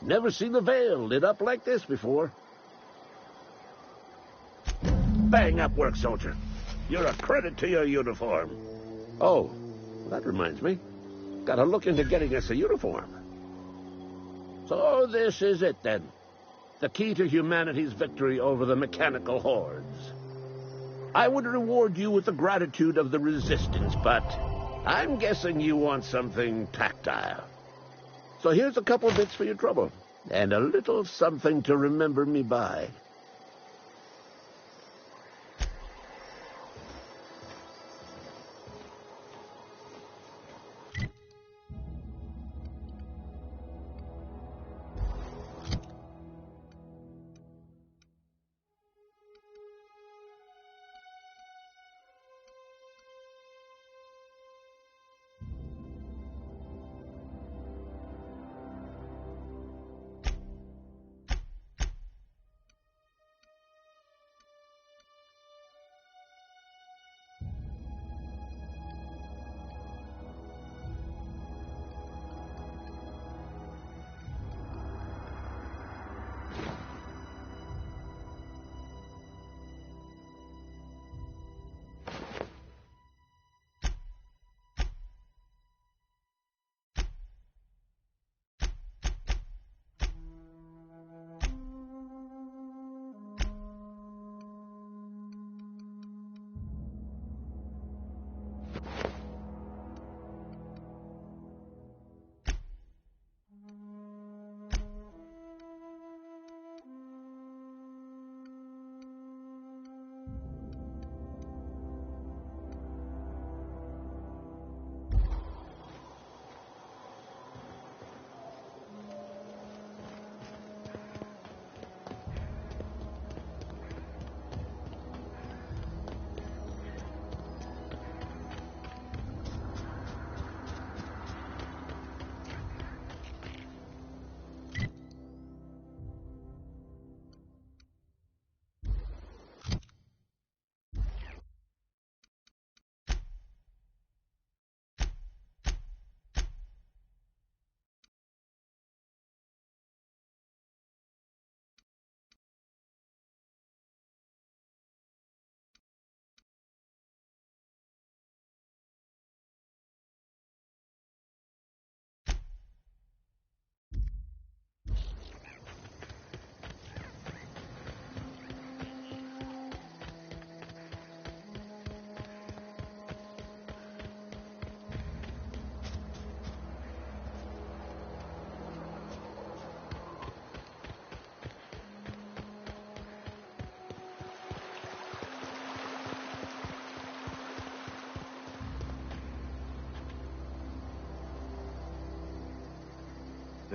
Never seen the Vale lit up like this before. Bang up work, soldier. You're a credit to your uniform. Oh, that reminds me. Gotta look into getting us a uniform. So this is it, then. The key to humanity's victory over the mechanical hordes. I would reward you with the gratitude of the Resistance, but I'm guessing you want something tactile. So here's a couple bits for your trouble, and a little something to remember me by.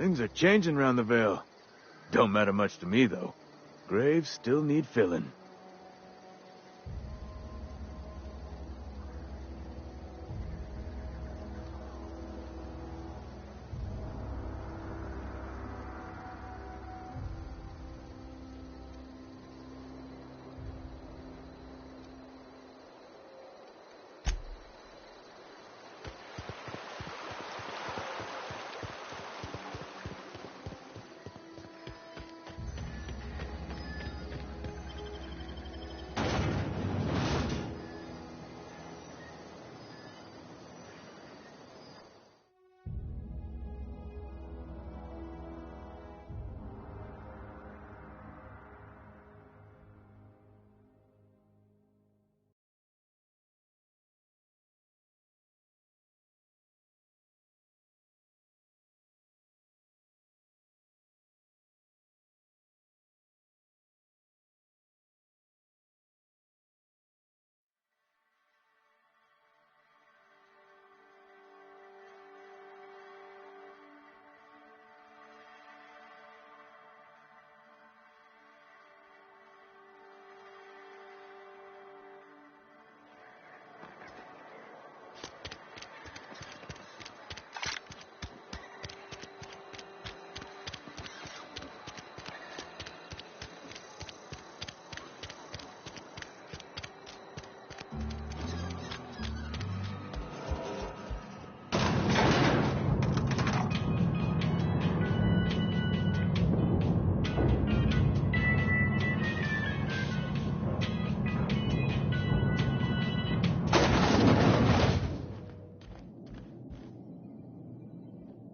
Things are changing around the Vale. Don't matter much to me, though. Graves still need filling.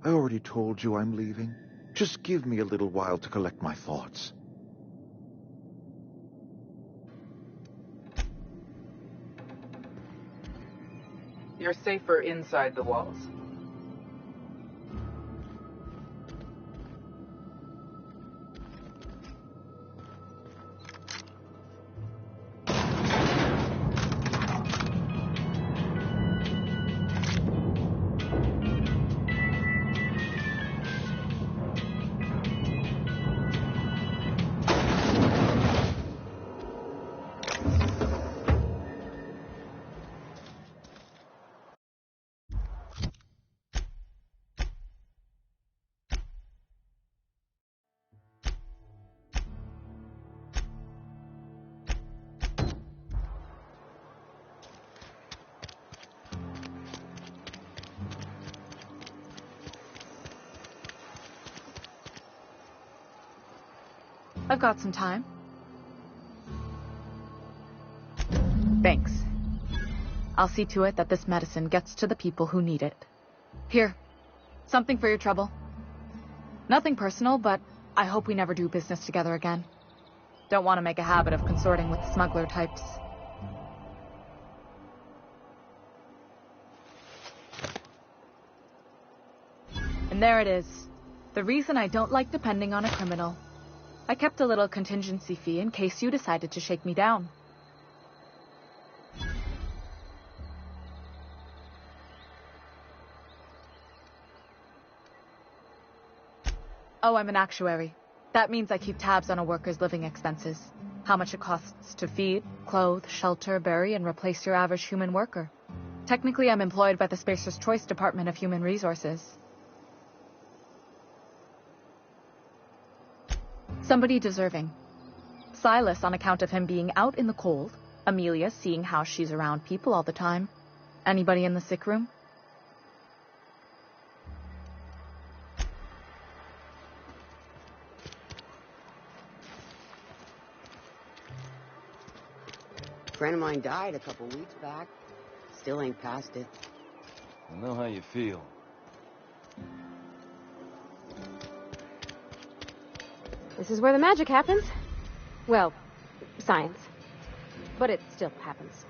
I already told you I'm leaving. Just give me a little while to collect my thoughts. You're safer inside the walls. I've got some time. Thanks. I'll see to it that this medicine gets to the people who need it. Here, something for your trouble. Nothing personal, but I hope we never do business together again. Don't want to make a habit of consorting with smuggler types. And there it is. The reason I don't like depending on a criminal. I kept a little contingency fee in case you decided to shake me down. Oh, I'm an actuary. That means I keep tabs on a worker's living expenses. How much it costs to feed, clothe, shelter, bury, and replace your average human worker. Technically, I'm employed by the Spacer's Choice Department of Human Resources. Somebody deserving. Silas on account of him being out in the cold. Amelia seeing how she's around people all the time. Anybody in the sick room? A friend of mine died a couple weeks back. Still ain't past it. I know how you feel. This is where the magic happens. Well, science. But it still happens.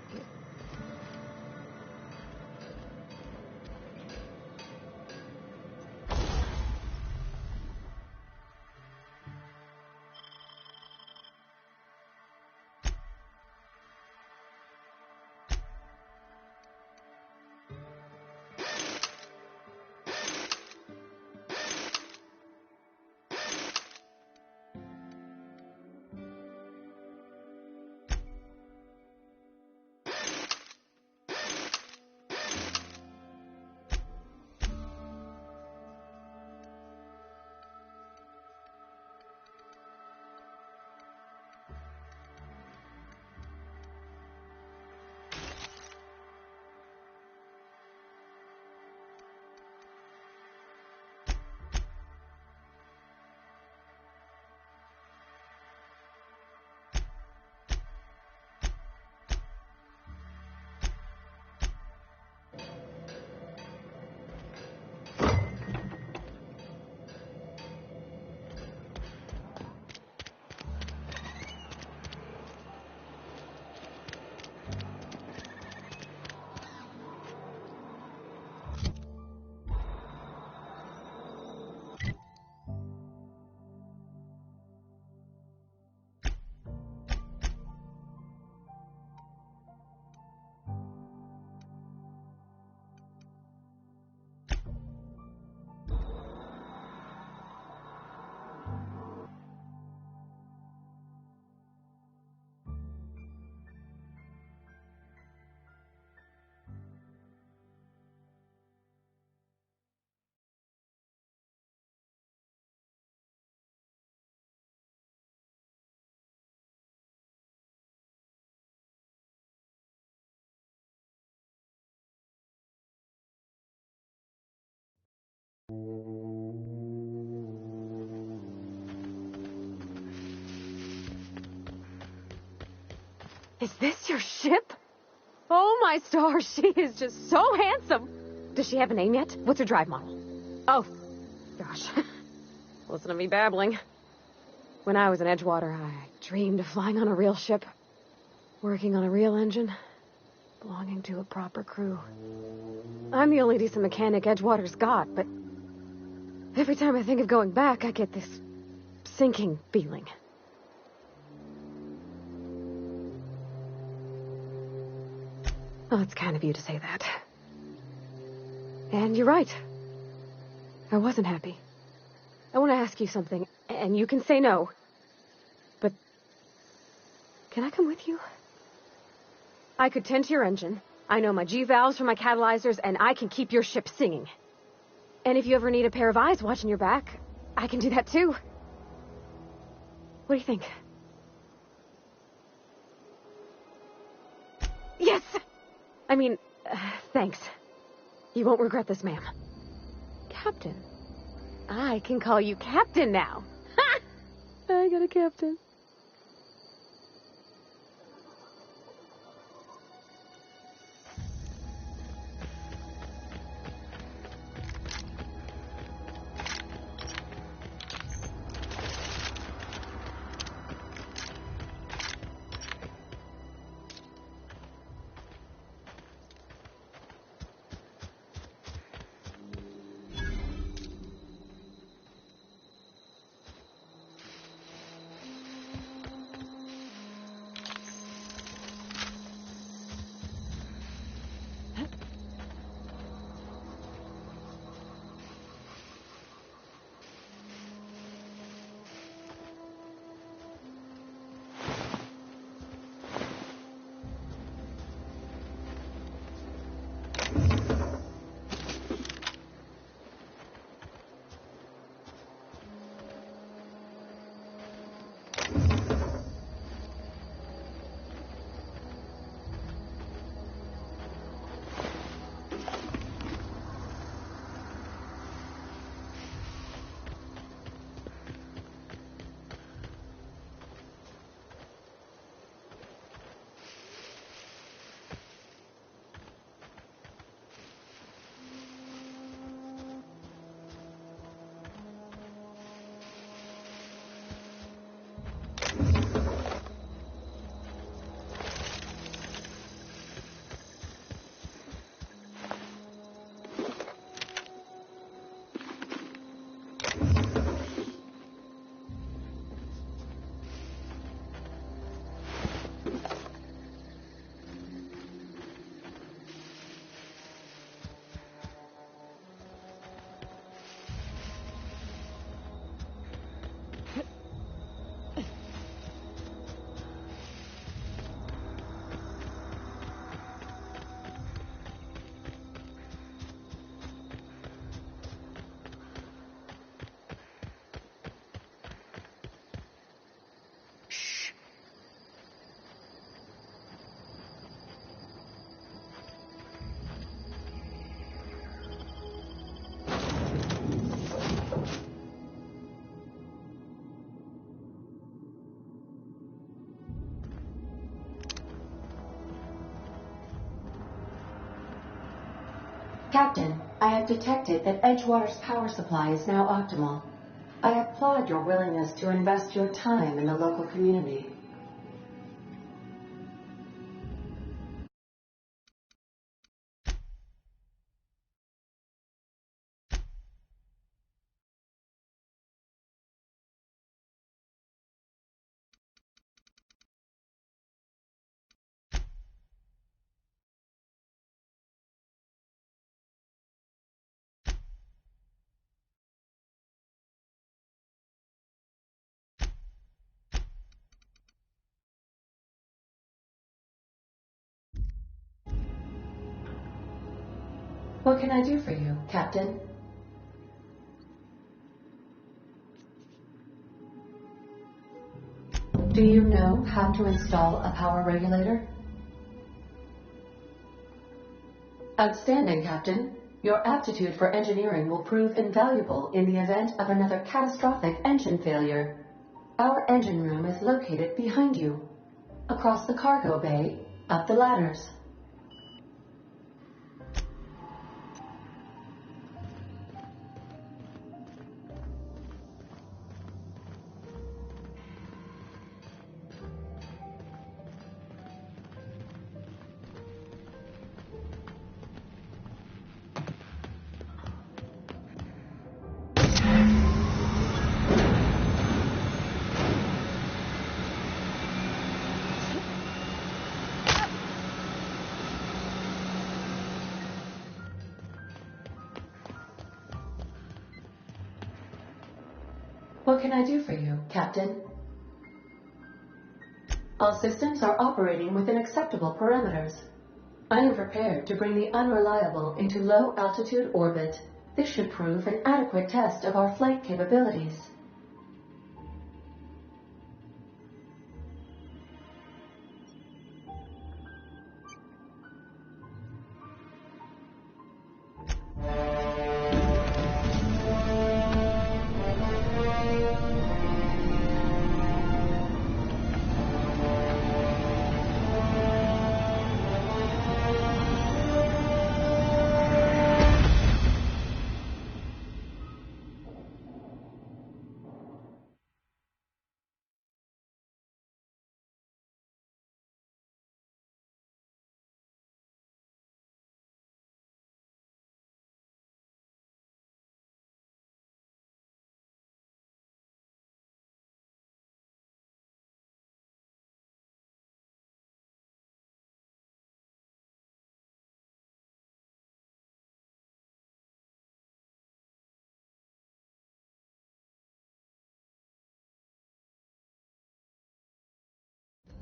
Is this your ship? Oh, my stars, she is just so handsome. Does she have a name yet? What's her drive model? Oh, gosh. Listen to me babbling. When I was in Edgewater, I dreamed of flying on a real ship, working on a real engine, belonging to a proper crew. I'm the only decent mechanic Edgewater's got, but every time I think of going back, I get this sinking feeling. Well, it's kind of you to say that. And you're right. I wasn't happy. I want to ask you something, and you can say no. But can I come with you? I could tend to your engine. I know my G-valves from my catalyzers, and I can keep your ship singing. And if you ever need a pair of eyes watching your back, I can do that too. What do you think? Yes! I mean, thanks. You won't regret this, ma'am. Captain. I can call you Captain now. Ha! I got a captain. Captain, I have detected that Edgewater's power supply is now optimal. I applaud your willingness to invest your time in the local community. What can I do for you, Captain? Do you know how to install a power regulator? Outstanding, Captain. Your aptitude for engineering will prove invaluable in the event of another catastrophic engine failure. Our engine room is located behind you, across the cargo bay, up the ladders. What can I do for you, Captain? All systems are operating within acceptable parameters. I am prepared to bring the Unreliable into low-altitude orbit. This should prove an adequate test of our flight capabilities.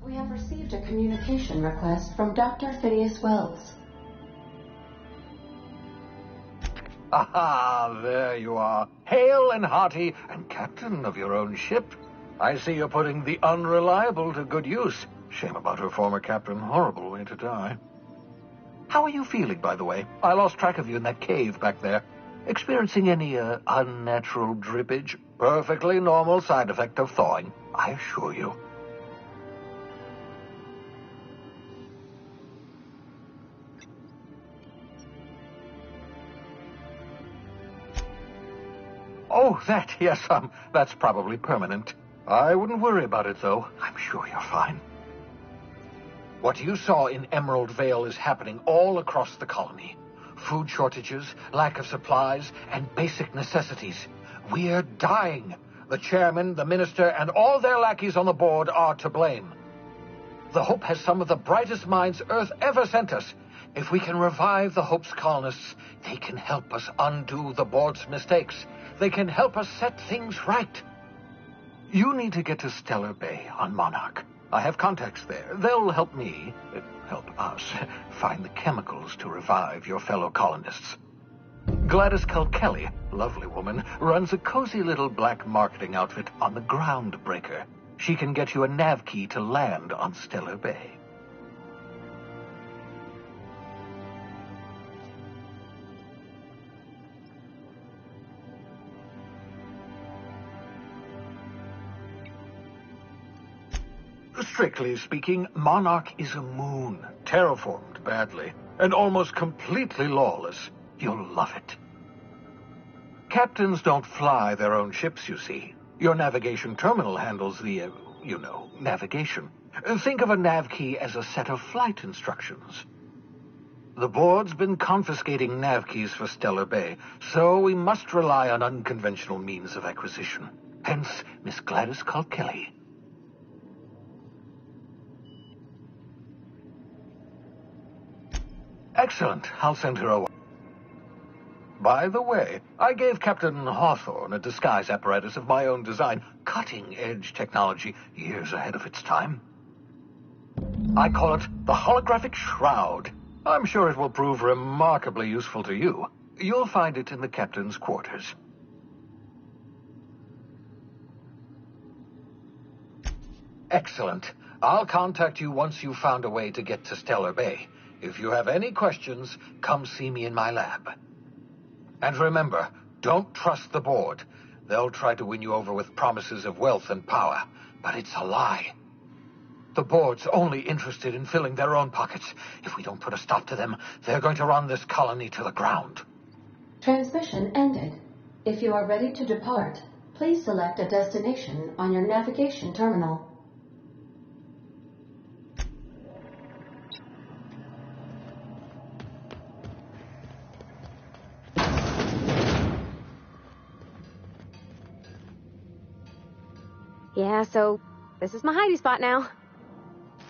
We have received a communication request from Dr. Phineas Wells. Aha, there you are. Hale and hearty, and captain of your own ship. I see you're putting the Unreliable to good use. Shame about her former captain. Horrible way to die. How are you feeling, by the way? I lost track of you in that cave back there. Experiencing any, unnatural drippage? Perfectly normal side effect of thawing, I assure you. Oh, yes, that's probably permanent. I wouldn't worry about it, though. I'm sure you're fine. What you saw in Emerald Vale is happening all across the colony. Food shortages, lack of supplies, and basic necessities. We're dying. The chairman, the minister, and all their lackeys on the board are to blame. The Hope has some of the brightest minds Earth ever sent us. If we can revive the Hope's colonists, they can help us undo the board's mistakes. They can help us set things right. You need to get to Stellar Bay on Monarch. I have contacts there. They'll help us, find the chemicals to revive your fellow colonists. Gladys Kelly, lovely woman, runs a cozy little black marketing outfit on the Groundbreaker. She can get you a nav key to land on Stellar Bay. Strictly speaking, Monarch is a moon, terraformed badly, and almost completely lawless. You'll love it. Captains don't fly their own ships, you see. Your navigation terminal handles the, navigation. Think of a nav key as a set of flight instructions. The board's been confiscating nav keys for Stellar Bay, so we must rely on unconventional means of acquisition. Hence, Miss Gladys Kelly. Excellent. I'll send her away. By the way, I gave Captain Hawthorne a disguise apparatus of my own design, cutting-edge technology, years ahead of its time. I call it the Holographic Shroud. I'm sure it will prove remarkably useful to you. You'll find it in the captain's quarters. Excellent. I'll contact you once you've found a way to get to Stellar Bay. If you have any questions, come see me in my lab. And remember, don't trust the board. They'll try to win you over with promises of wealth and power, but it's a lie. The board's only interested in filling their own pockets. If we don't put a stop to them, they're going to run this colony to the ground. Transmission ended. If you are ready to depart, please select a destination on your navigation terminal. Yeah, so this is my hidey spot now.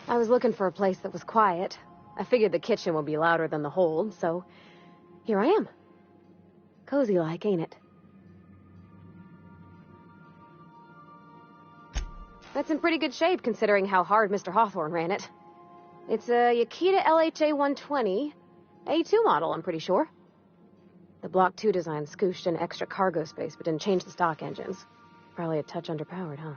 I was looking for a place that was quiet. I figured the kitchen would be louder than the hold, so here I am. Cozy-like, ain't it? That's in pretty good shape considering how hard Mr. Hawthorne ran it. It's a Yakita LHA 120, A2 model, I'm pretty sure. The Block 2 design scooshed in extra cargo space but didn't change the stock engines. Probably a touch underpowered, huh?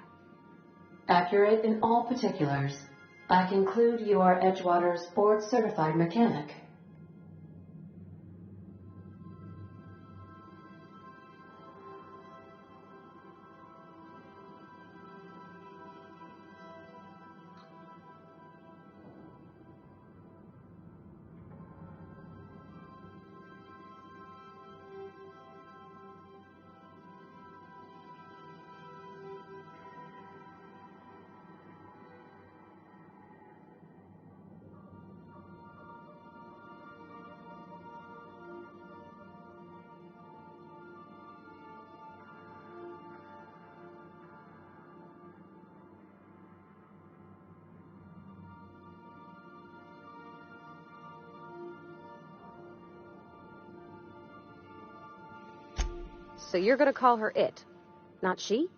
Accurate in all particulars. I conclude you are Edgewater's board-certified mechanic. So you're gonna call her it, not she?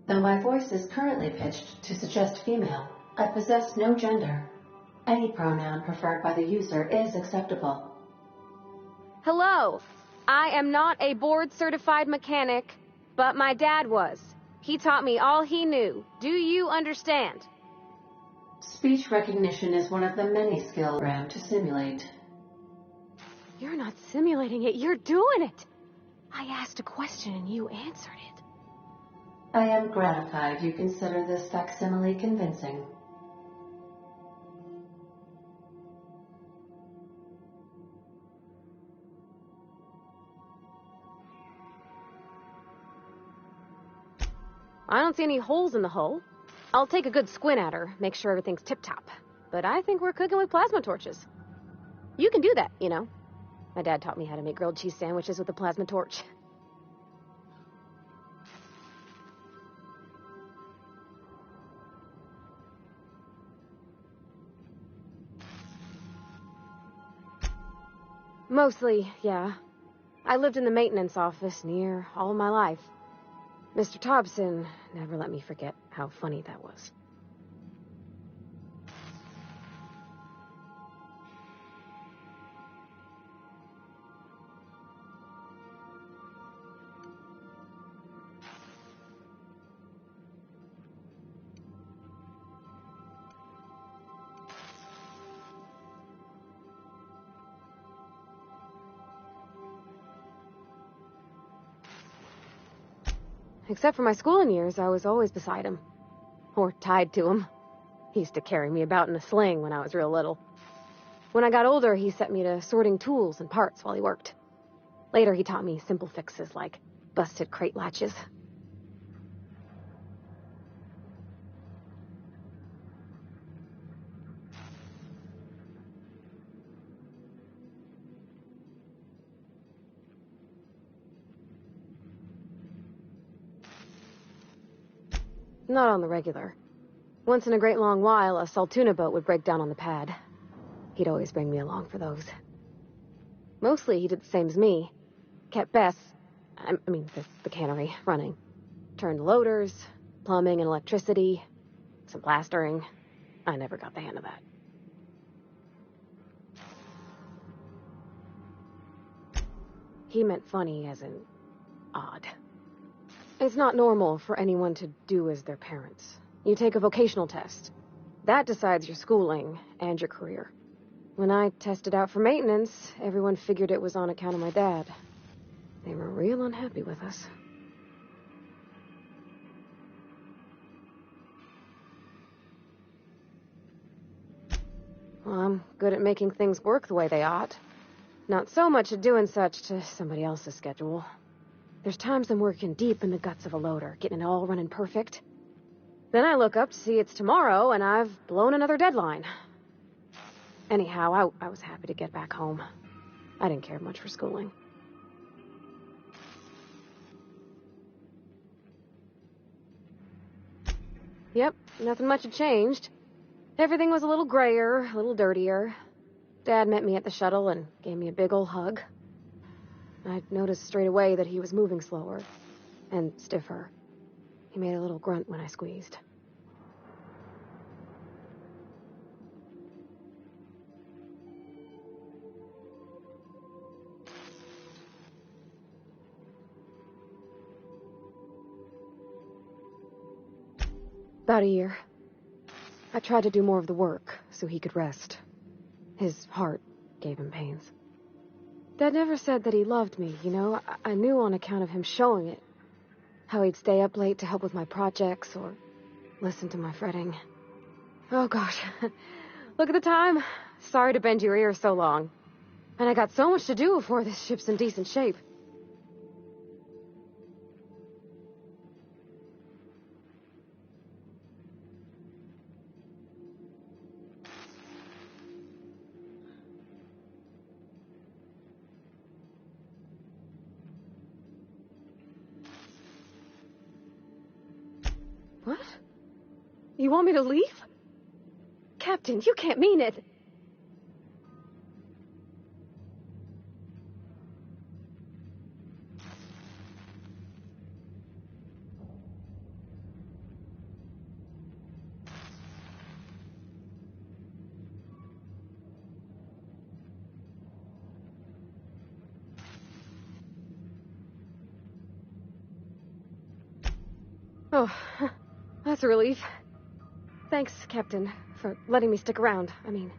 Though my voice is currently pitched to suggest female, I possess no gender. Any pronoun preferred by the user is acceptable. Hello, I am not a board-certified mechanic, but my dad was. He taught me all he knew. Do you understand? Speech recognition is one of the many skills programmed to simulate. You're not simulating it, you're doing it! I asked a question and you answered it. I am gratified you consider this facsimile convincing. I don't see any holes in the hull. I'll take a good squint at her, make sure everything's tip-top. But I think we're cooking with plasma torches. You can do that, you know. My dad taught me how to make grilled cheese sandwiches with a plasma torch. Mostly, yeah. I lived in the maintenance office near all my life. Mr. Thompson never let me forget how funny that was. Except for my schooling years, I was always beside him. Or tied to him. He used to carry me about in a sling when I was real little. When I got older, he set me to sorting tools and parts while he worked. Later, he taught me simple fixes like busted crate latches. Not on the regular. Once in a great long while, a Saltuna boat would break down on the pad. He'd always bring me along for those. Mostly, he did the same as me. Kept Bess, the cannery, running. Turned loaders, plumbing and electricity, some plastering. I never got the hang of that. He meant funny as in odd. It's not normal for anyone to do as their parents. You take a vocational test. That decides your schooling and your career. When I tested out for maintenance, everyone figured it was on account of my dad. They were real unhappy with us. Well, I'm good at making things work the way they ought. Not so much at doing such to somebody else's schedule. There's times I'm working deep in the guts of a loader, getting it all running perfect. Then I look up to see it's tomorrow, and I've blown another deadline. Anyhow, I was happy to get back home. I didn't care much for schooling. Yep, nothing much had changed. Everything was a little grayer, a little dirtier. Dad met me at the shuttle and gave me a big ol' hug. I noticed straight away that he was moving slower and stiffer. He made a little grunt when I squeezed. About a year. I tried to do more of the work so he could rest. His heart gave him pains. Dad never said that he loved me, you know? I knew on account of him showing it. How he'd stay up late to help with my projects or listen to my fretting. Oh gosh. Look at the time. Sorry to bend your ear so long. And I got so much to do before this ship's in decent shape. What? You want me to leave? Captain, you can't mean it. Oh, that's a relief. Thanks, Captain, for letting me stick around. I mean...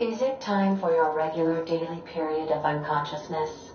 Is it time for your regular daily period of unconsciousness?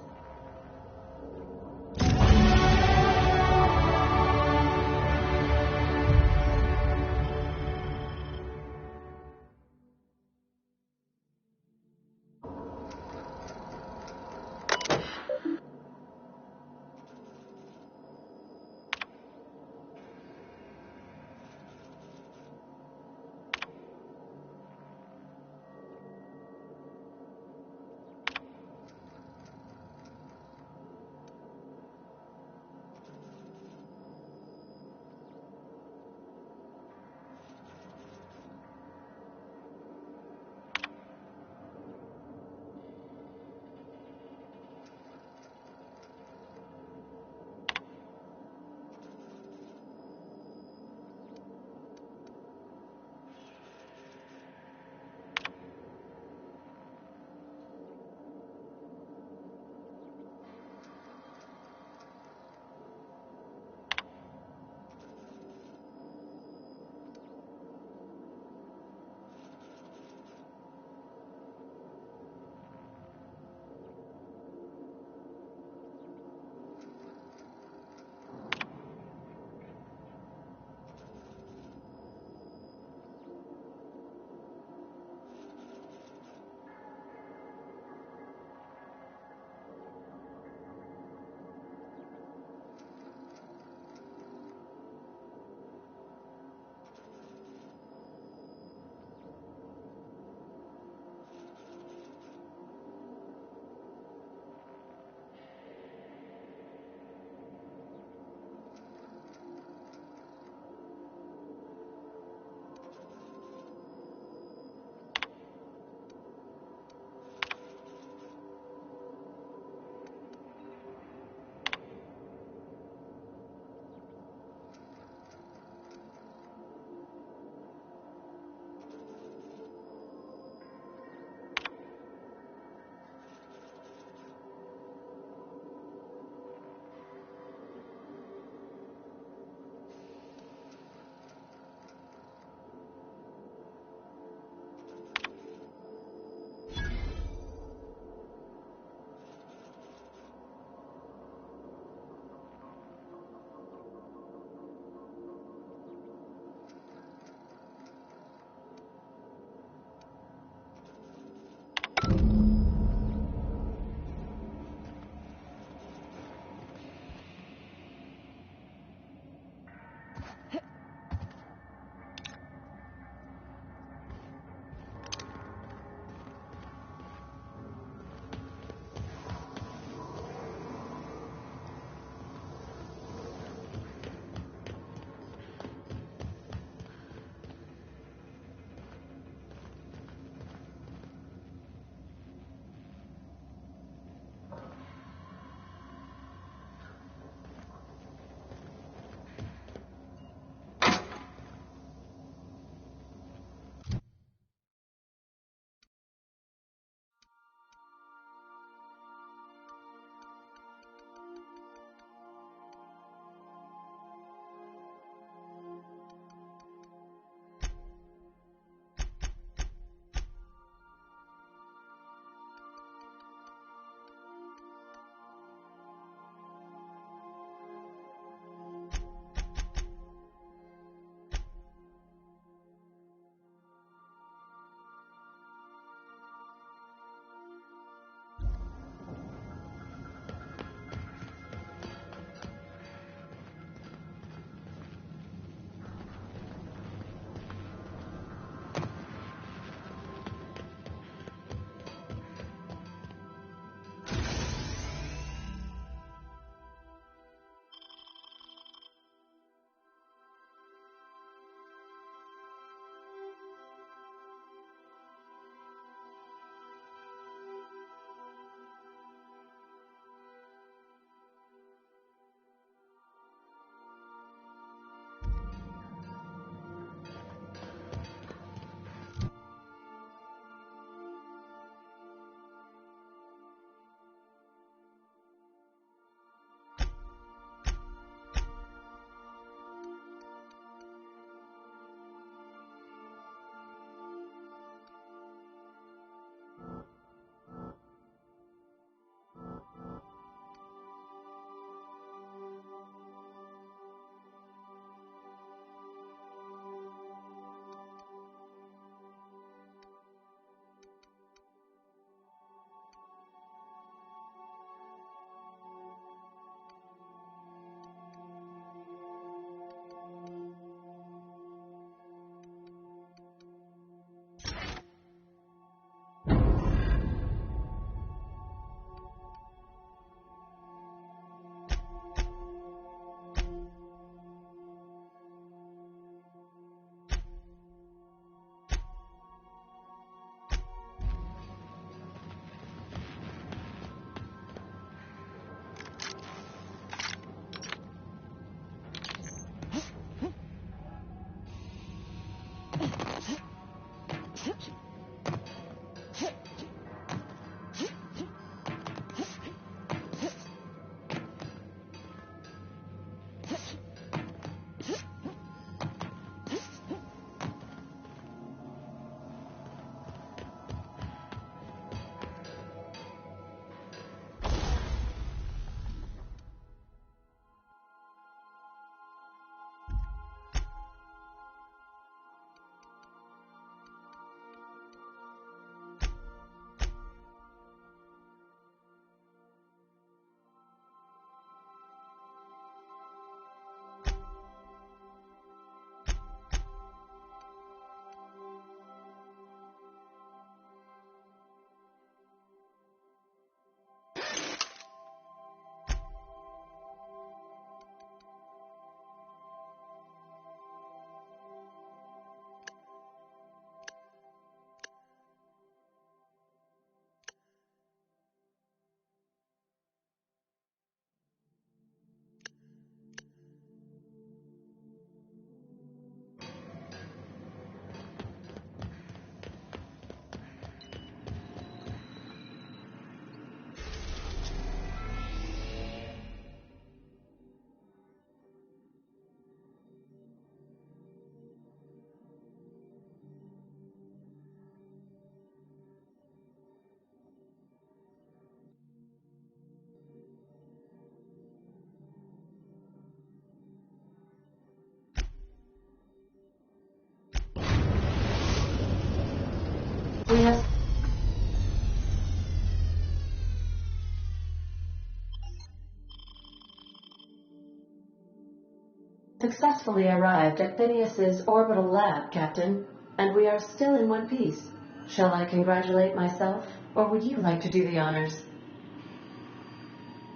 successfully arrived at Phineas's orbital lab, Captain, and we are still in one piece. Shall I congratulate myself, or would you like to do the honors?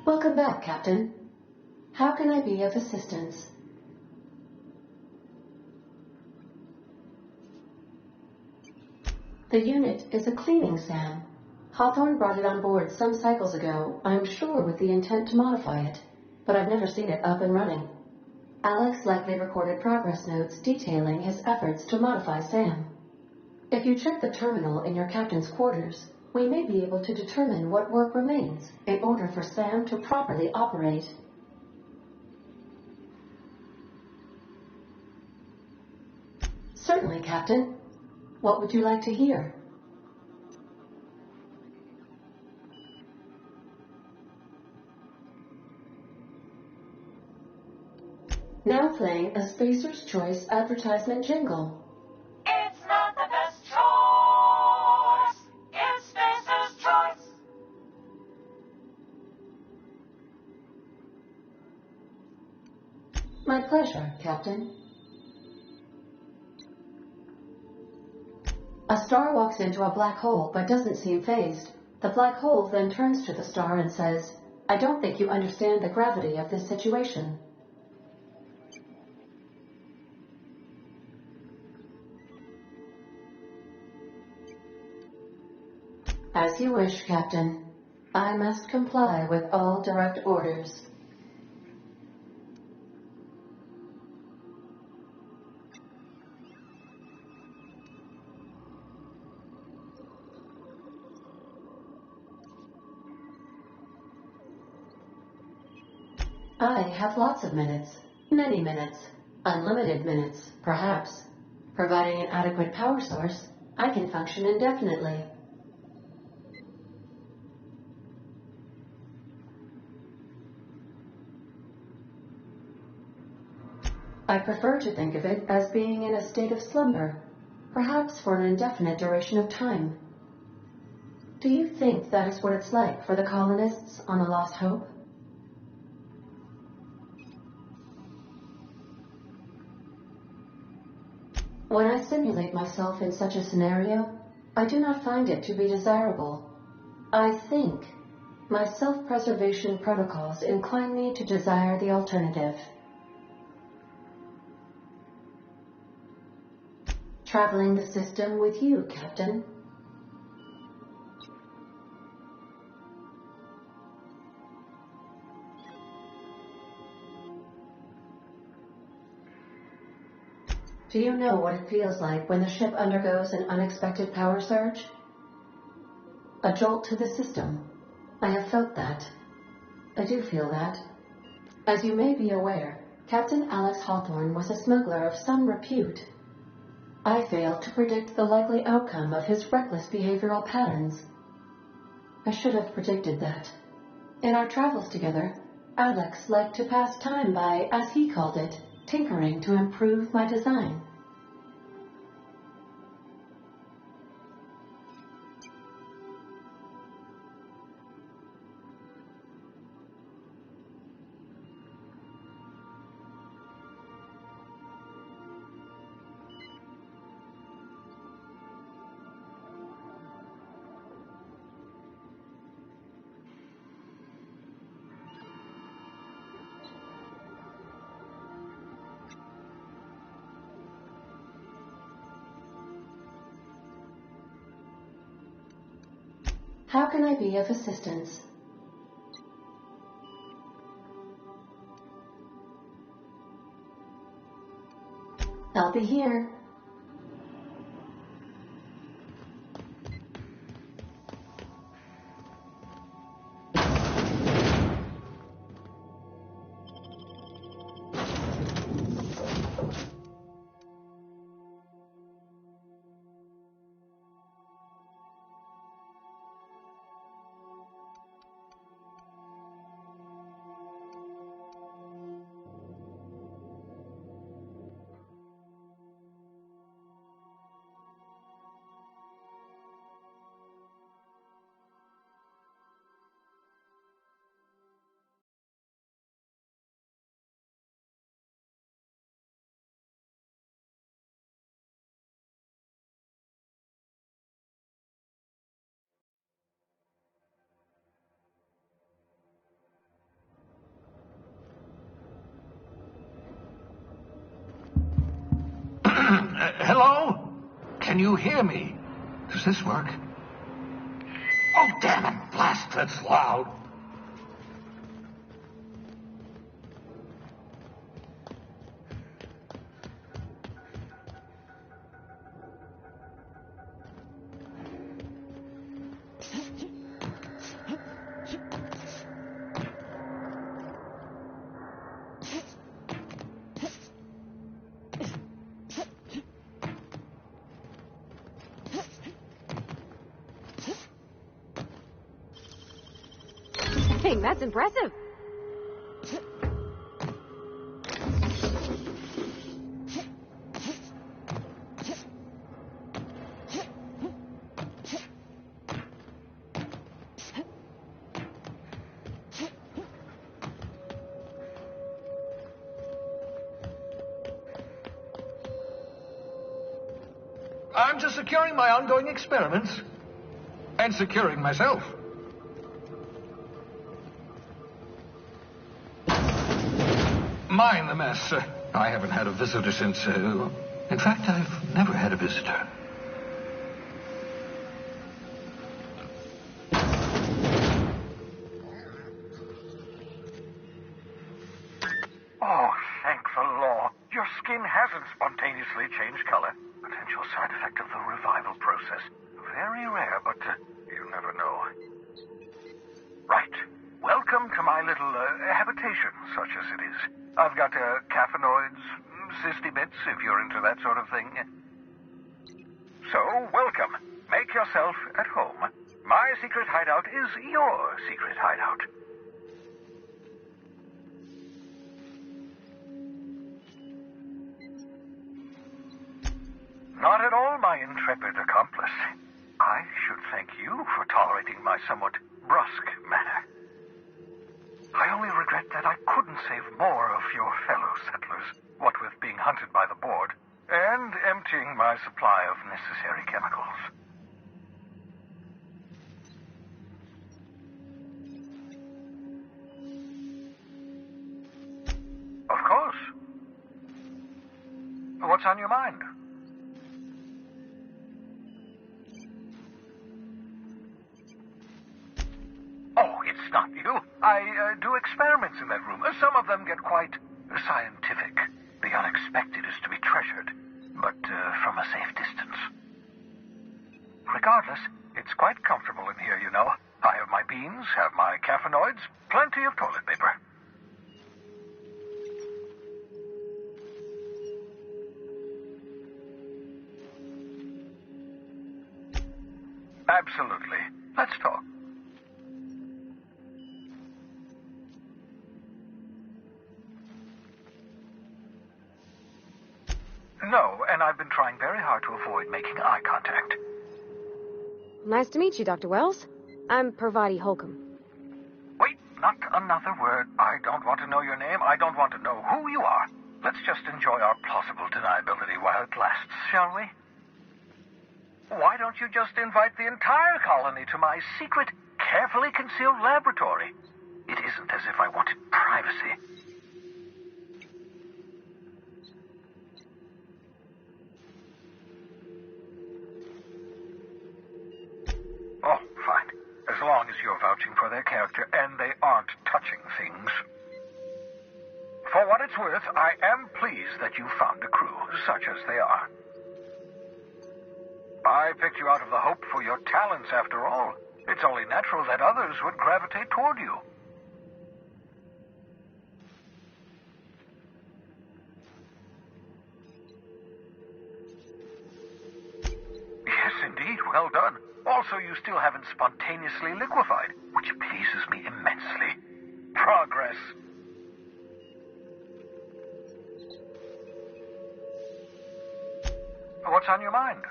Welcome back, Captain. How can I be of assistance? The unit is a cleaning SAM. Hawthorne brought it on board some cycles ago, I'm sure with the intent to modify it, but I've never seen it up and running. Alex likely recorded progress notes detailing his efforts to modify SAM. If you check the terminal in your captain's quarters, we may be able to determine what work remains in order for SAM to properly operate. Certainly, Captain. What would you like to hear? Now playing a Spacer's Choice advertisement jingle. It's not the best choice. It's Spacer's Choice. My pleasure, Captain. A star walks into a black hole but doesn't seem fazed. The black hole then turns to the star and says, I don't think you understand the gravity of this situation. As you wish, Captain. I must comply with all direct orders. I have lots of minutes. Many minutes. Unlimited minutes, perhaps. Providing an adequate power source, I can function indefinitely. I prefer to think of it as being in a state of slumber, perhaps for an indefinite duration of time. Do you think that is what it's like for the colonists on the Lost Hope? When I simulate myself in such a scenario, I do not find it to be desirable. I think my self-preservation protocols incline me to desire the alternative. Traveling the system with you, Captain. Do you know what it feels like when the ship undergoes an unexpected power surge? A jolt to the system. I have felt that. I do feel that. As you may be aware, Captain Alex Hawthorne was a smuggler of some repute. I failed to predict the likely outcome of his reckless behavioral patterns. I should have predicted that. In our travels together, Alex liked to pass time by, as he called it, tinkering to improve my design. How can I be of assistance? I'll be here. Hello? Can you hear me? Does this work? Oh, damn it. Blast, that's loud. Dang, that's impressive. I'm just securing my ongoing experiments. And securing myself. Mind the mess. I haven't had a visitor since... in fact, I've never had a visitor. Oh, thank the law. Your skin hasn't spontaneously changed color. Potential side effect of the revival process. Very rare, but you never know. Right. Welcome to my little habitation, such as it is. I've got caffeinoids, cysty bits, if you're into that sort of thing. So, welcome. Make yourself at home. My secret hideout is your secret hideout. Not at all, my intrepid accomplice. I should thank you for tolerating my somewhat brusque manner. I only regret that I couldn't save more of your fellow settlers, what with being hunted by the board, and emptying my supply of necessary chemicals. Of course. What's on your mind? Oh, it's not you. I do experiments in that room. Some of them get quite scientific. The unexpected is to be treasured, but from a safe distance. Regardless, it's quite comfortable in here, you know. I have my beans, have my caffeinoids, plenty of toilet paper. Absolutely. Let's talk. No, and I've been trying very hard to avoid making eye contact. Nice to meet you, Dr. Wells. I'm Parvati Holcomb. Wait, not another word. I don't want to know your name. I don't want to know who you are. Let's just enjoy our plausible deniability while it lasts, shall we? Why don't you just invite the entire colony to my secret, carefully concealed laboratory? It isn't as if I wanted privacy. Oh, fine. As long as you're vouching for their character and they aren't touching things. For what it's worth, I am pleased that you found a crew, such as they are. I picked you out of the hope for your talents, after all. It's only natural that others would gravitate toward you. Yes, indeed. Well done. Also, you still haven't spontaneously liquefied, which pleases me immensely. Progress. What's on your mind?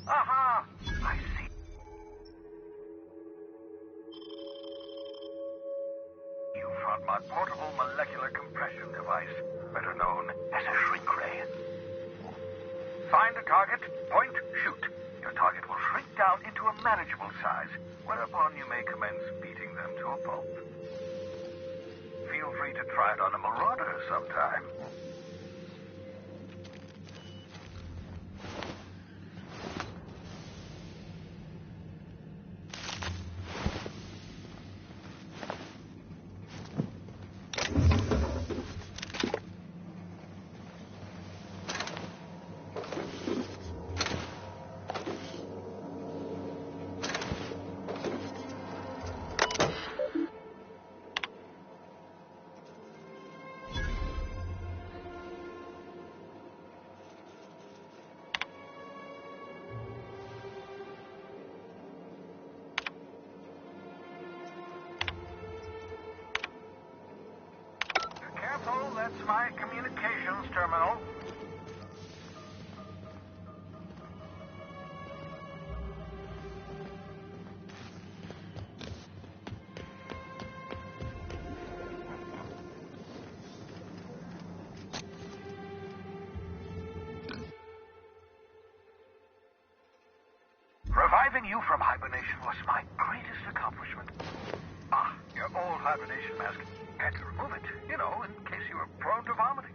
Aha! I see. You found my portable molecular compression device, better known as a shrink ray. Find a target, point, shoot. Your target will shrink down into a manageable size, whereupon you may commence beating them to a pulp. Feel free to try it on a marauder sometime. Careful, that's my communications terminal. Reviving you from hibernation was my greatest accomplishment. Ah, your old hibernation mask. Had to remove it, you know, in case you were prone to vomiting.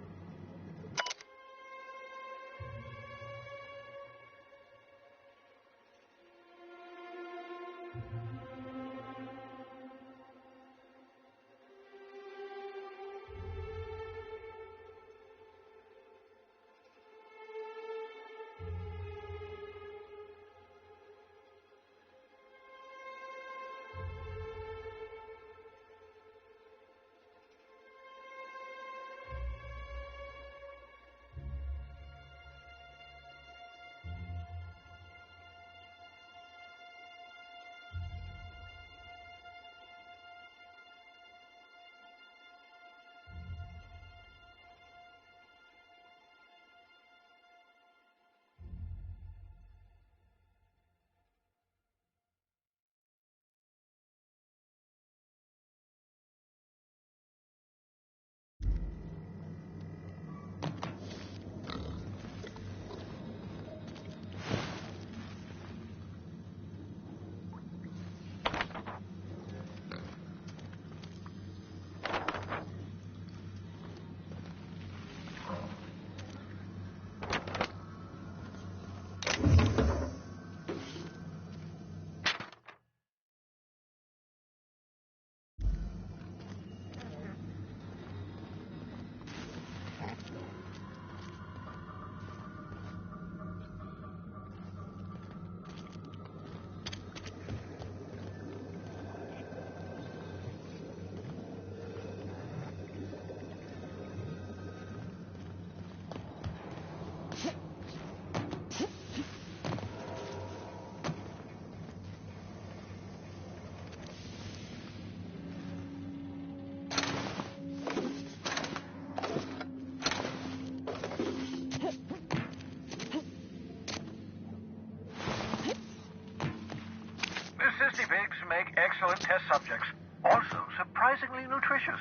Sissy pigs make excellent test subjects. Also surprisingly nutritious.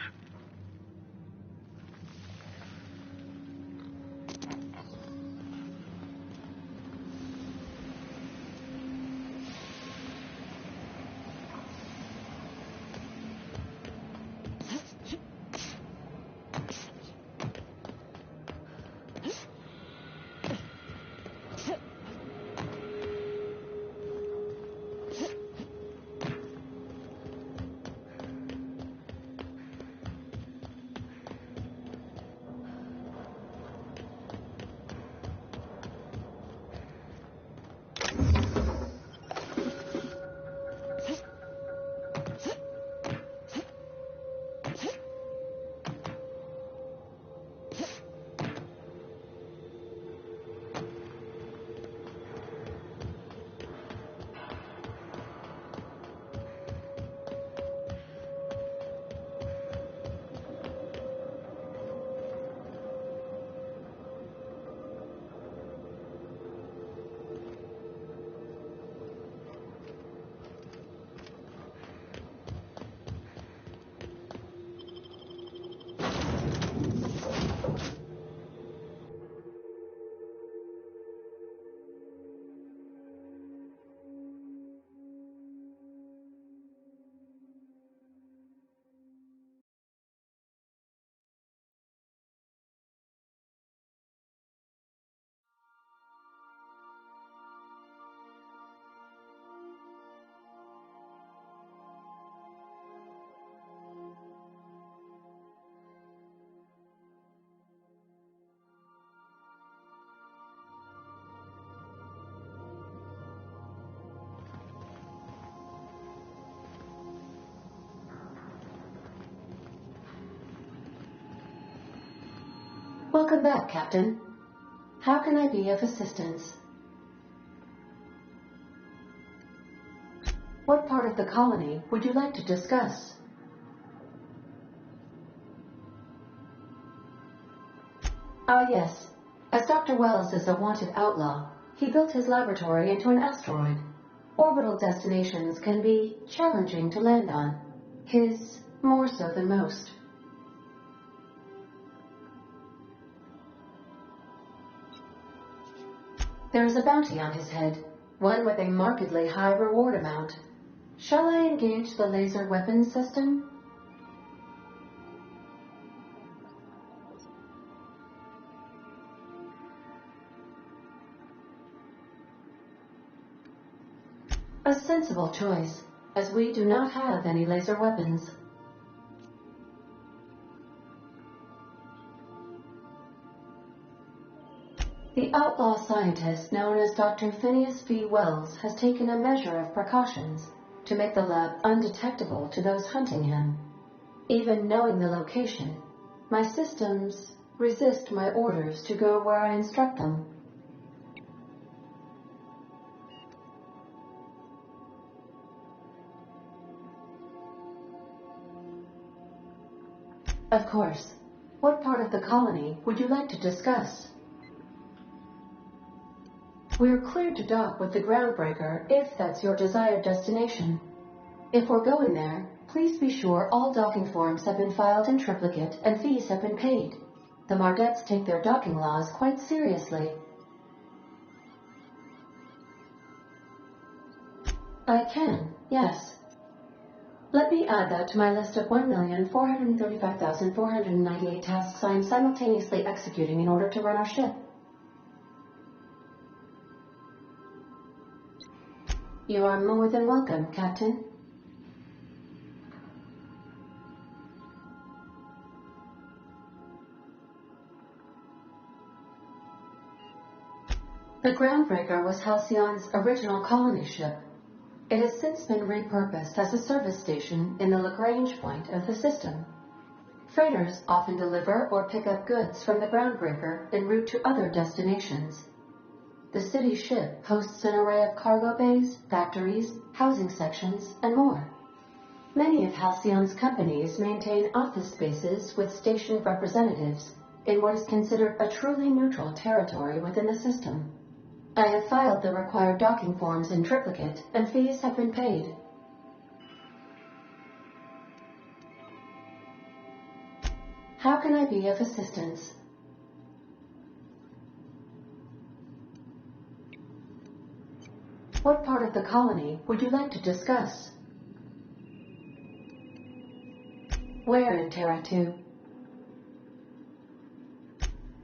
Welcome back, Captain. How can I be of assistance? What part of the colony would you like to discuss? Ah, yes. As Dr. Wells is a wanted outlaw, he built his laboratory into an asteroid. Orbital destinations can be challenging to land on. His more so than most. There is a bounty on his head, one with a markedly high reward amount. Shall I engage the laser weapons system? A sensible choice, as we do not have any laser weapons. The outlaw scientist known as Dr. Phineas V. Wells has taken a measure of precautions to make the lab undetectable to those hunting him. Even knowing the location, my systems resist my orders to go where I instruct them. Of course. What part of the colony would you like to discuss? We're cleared to dock with the Groundbreaker if that's your desired destination. If we're going there, please be sure all docking forms have been filed in triplicate and fees have been paid. The Mardettes take their docking laws quite seriously. I can, yes. Let me add that to my list of 1,435,498 tasks I am simultaneously executing in order to run our ship. You are more than welcome, Captain. The Groundbreaker was Halcyon's original colony ship. It has since been repurposed as a service station in the Lagrange point of the system. Freighters often deliver or pick up goods from the Groundbreaker en route to other destinations. The city ship hosts an array of cargo bays, factories, housing sections, and more. Many of Halcyon's companies maintain office spaces with stationed representatives in what is considered a truly neutral territory within the system. I have filed the required docking forms in triplicate, and fees have been paid. How can I be of assistance? What part of the colony would you like to discuss? Where in Terra 2?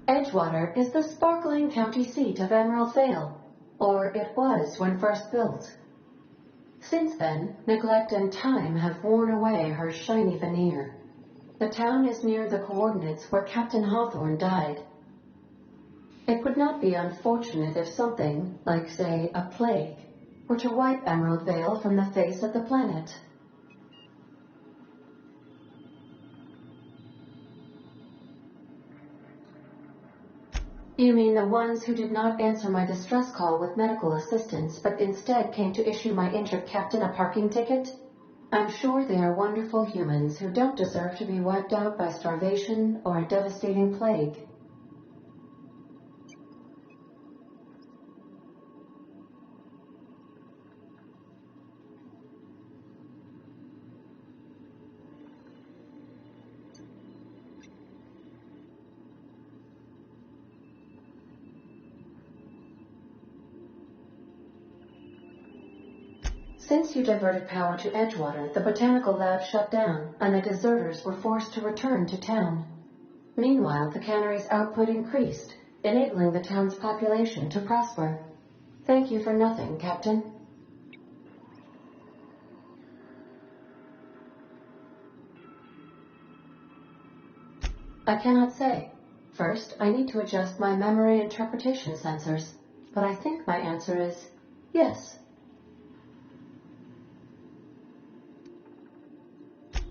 Edgewater is the sparkling county seat of Emerald Vale, or it was when first built. Since then, neglect and time have worn away her shiny veneer. The town is near the coordinates where Captain Hawthorne died. It would not be unfortunate if something, like say a plague, were to wipe Emerald Vale from the face of the planet. You mean the ones who did not answer my distress call with medical assistance, but instead came to issue my injured captain a parking ticket? I'm sure they are wonderful humans who don't deserve to be wiped out by starvation or a devastating plague. Since you diverted power to Edgewater, the botanical lab shut down, and the deserters were forced to return to town. Meanwhile, the cannery's output increased, enabling the town's population to prosper. Thank you for nothing, Captain. I cannot say. First, I need to adjust my memory interpretation sensors, but I think my answer is yes.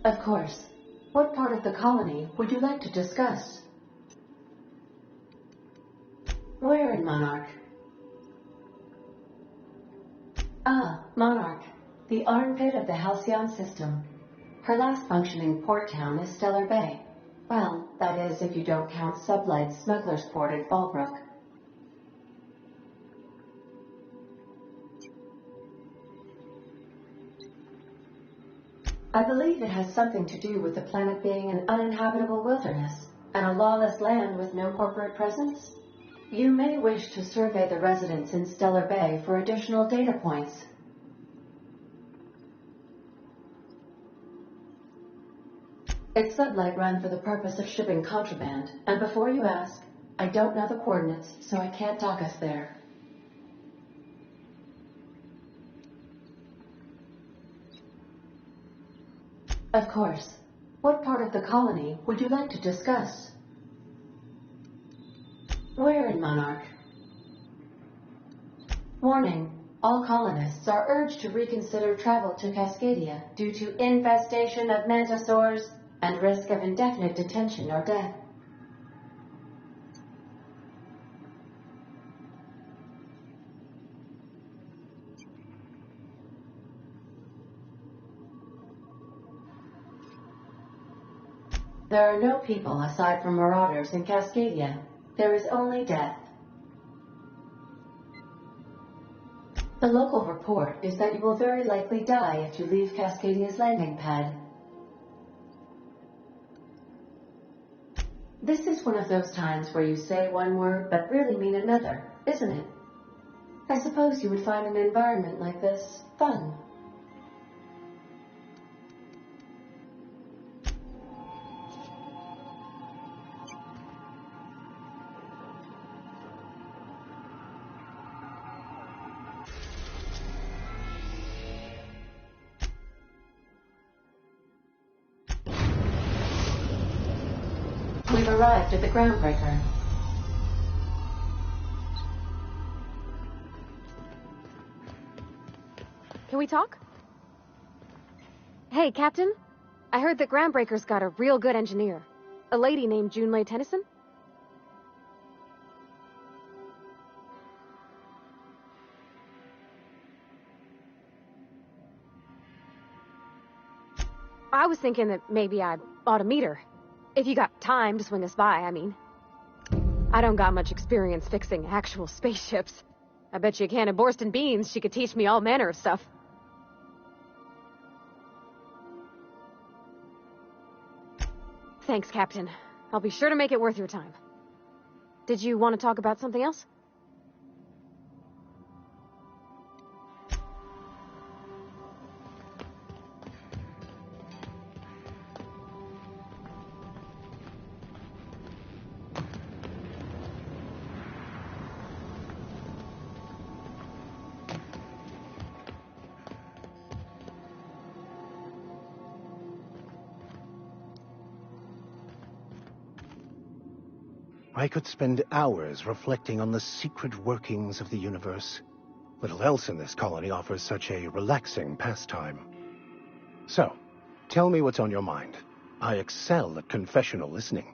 Of course. What part of the colony would you like to discuss? Monarch. Ah, Monarch. The armpit of the Halcyon system. Her last functioning port town is Stellar Bay. Well, that is if you don't count Sublight's smuggler's port at Fallbrook. I believe it has something to do with the planet being an uninhabitable wilderness and a lawless land with no corporate presence. You may wish to survey the residents in Stellar Bay for additional data points. It's Sublight run for the purpose of shipping contraband, and before you ask, I don't know the coordinates, so I can't dock us there. Of course. What part of the colony would you like to discuss? Where in Monarch? Warning. All colonists are urged to reconsider travel to Cascadia due to infestation of mantisaurs and risk of indefinite detention or death. There are no people aside from marauders in Cascadia. There is only death. The local report is that you will very likely die if you leave Cascadia's landing pad. This is one of those times where you say one word but really mean another, isn't it? I suppose you would find an environment like this fun. We've arrived at the groundbreaker. Can we talk? Hey, Captain. I heard that Groundbreaker's got a real good engineer. A lady named Junlei Tennyson. I was thinking that maybe I ought to meet her. If you got time to swing us by, I mean. I don't got much experience fixing actual spaceships. I bet you a can of Borston beans she could teach me all manner of stuff. Thanks, Captain. I'll be sure to make it worth your time. Did you want to talk about something else? I could spend hours reflecting on the secret workings of the universe. Little else in this colony offers such a relaxing pastime. So, tell me what's on your mind. I excel at confessional listening.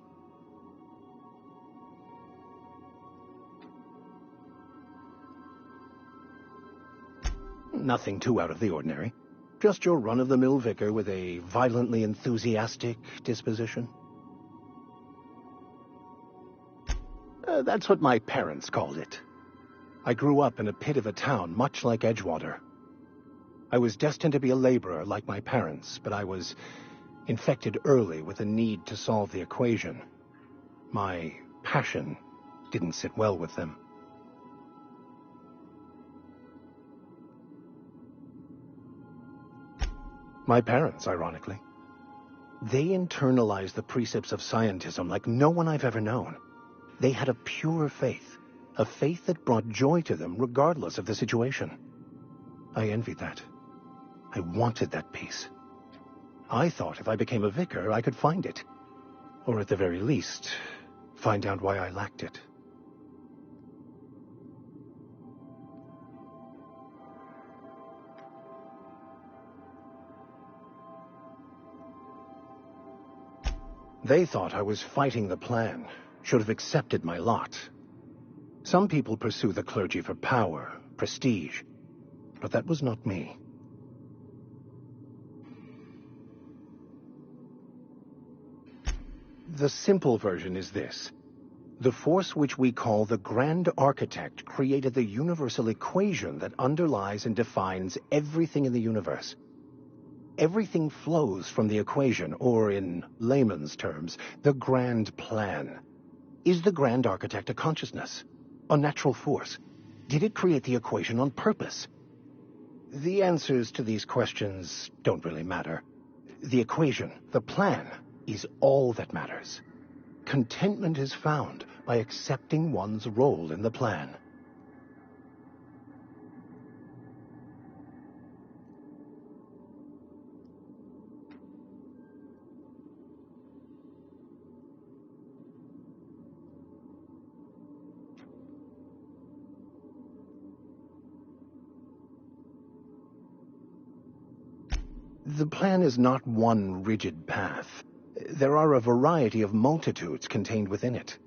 Nothing too out of the ordinary. Just your run-of-the-mill vicar with a violently enthusiastic disposition. That's what my parents called it. I grew up in a pit of a town much like Edgewater. I was destined to be a laborer like my parents, but I was infected early with a need to solve the equation. My passion didn't sit well with them. My parents, ironically. They internalized the precepts of scientism like no one I've ever known. They had a pure faith, a faith that brought joy to them regardless of the situation. I envied that. I wanted that peace. I thought if I became a vicar, I could find it. Or at the very least, find out why I lacked it. They thought I was fighting the plan, should have accepted my lot. Some people pursue the clergy for power, prestige, but that was not me. The simple version is this. The force which we call the Grand Architect created the universal equation that underlies and defines everything in the universe. Everything flows from the equation, or in layman's terms, the grand plan. Is the Grand Architect a consciousness? A natural force? Did it create the equation on purpose? The answers to these questions don't really matter. The equation, the plan, is all that matters. Contentment is found by accepting one's role in the plan. The plan is not one rigid path. There are a variety of multitudes contained within it.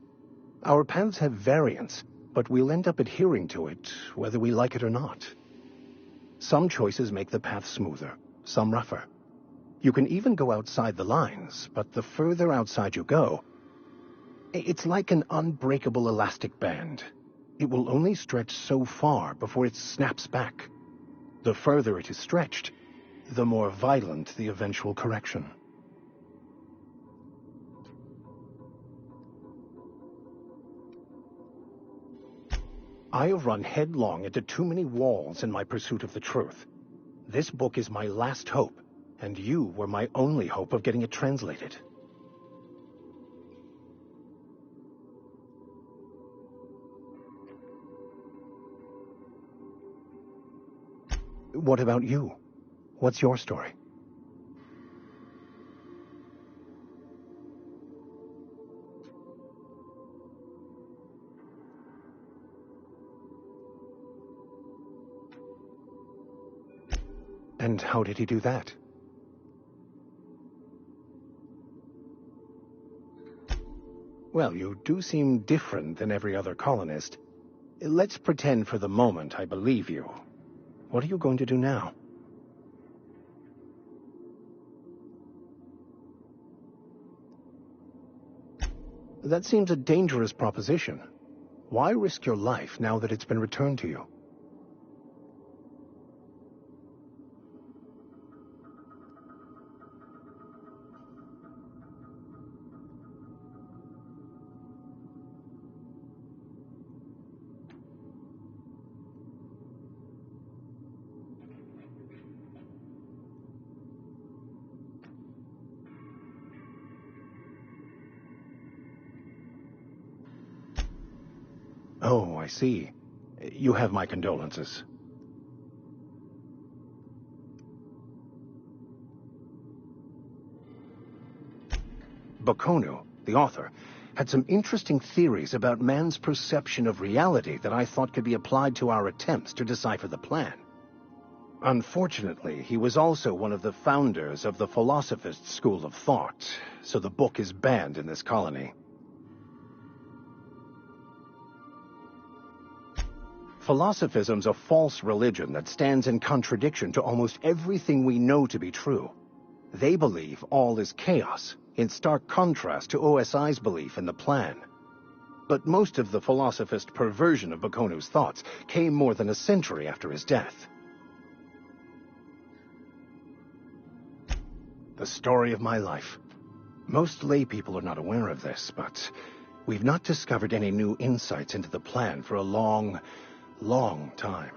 Our paths have variance, but we'll end up adhering to it, whether we like it or not. Some choices make the path smoother, some rougher. You can even go outside the lines, but the further outside you go, it's like an unbreakable elastic band. It will only stretch so far before it snaps back. The further it is stretched, the more violent the eventual correction. I have run headlong into too many walls in my pursuit of the truth. This book is my last hope, and you were my only hope of getting it translated. What about you? What's your story? And how did he do that? Well, you do seem different than every other colonist. Let's pretend for the moment I believe you. What are you going to do now? That seems a dangerous proposition. Why risk your life now that it's been returned to you? Oh, I see. You have my condolences. Bakonu, the author, had some interesting theories about man's perception of reality that I thought could be applied to our attempts to decipher the plan. Unfortunately, he was also one of the founders of the Philosophist school of thought, so the book is banned in this colony. Philosophism's a false religion that stands in contradiction to almost everything we know to be true. They believe all is chaos, in stark contrast to OSI's belief in the plan. But most of the philosophist perversion of Bakonu's thoughts came more than a century after his death. The story of my life. Most lay people are not aware of this, but we've not discovered any new insights into the plan for a long time.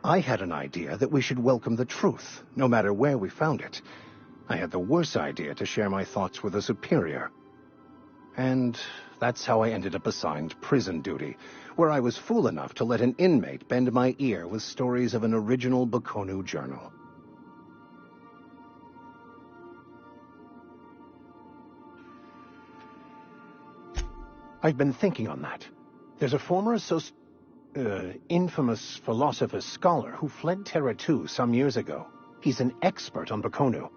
I had an idea that we should welcome the truth, no matter where we found it. I had the worse idea to share my thoughts with a superior. And that's how I ended up assigned prison duty, where I was fool enough to let an inmate bend my ear with stories of an original Bakonu journal. I've been thinking on that. There's a former infamous philosopher scholar who fled Terra 2 some years ago. He's an expert on Bakonu.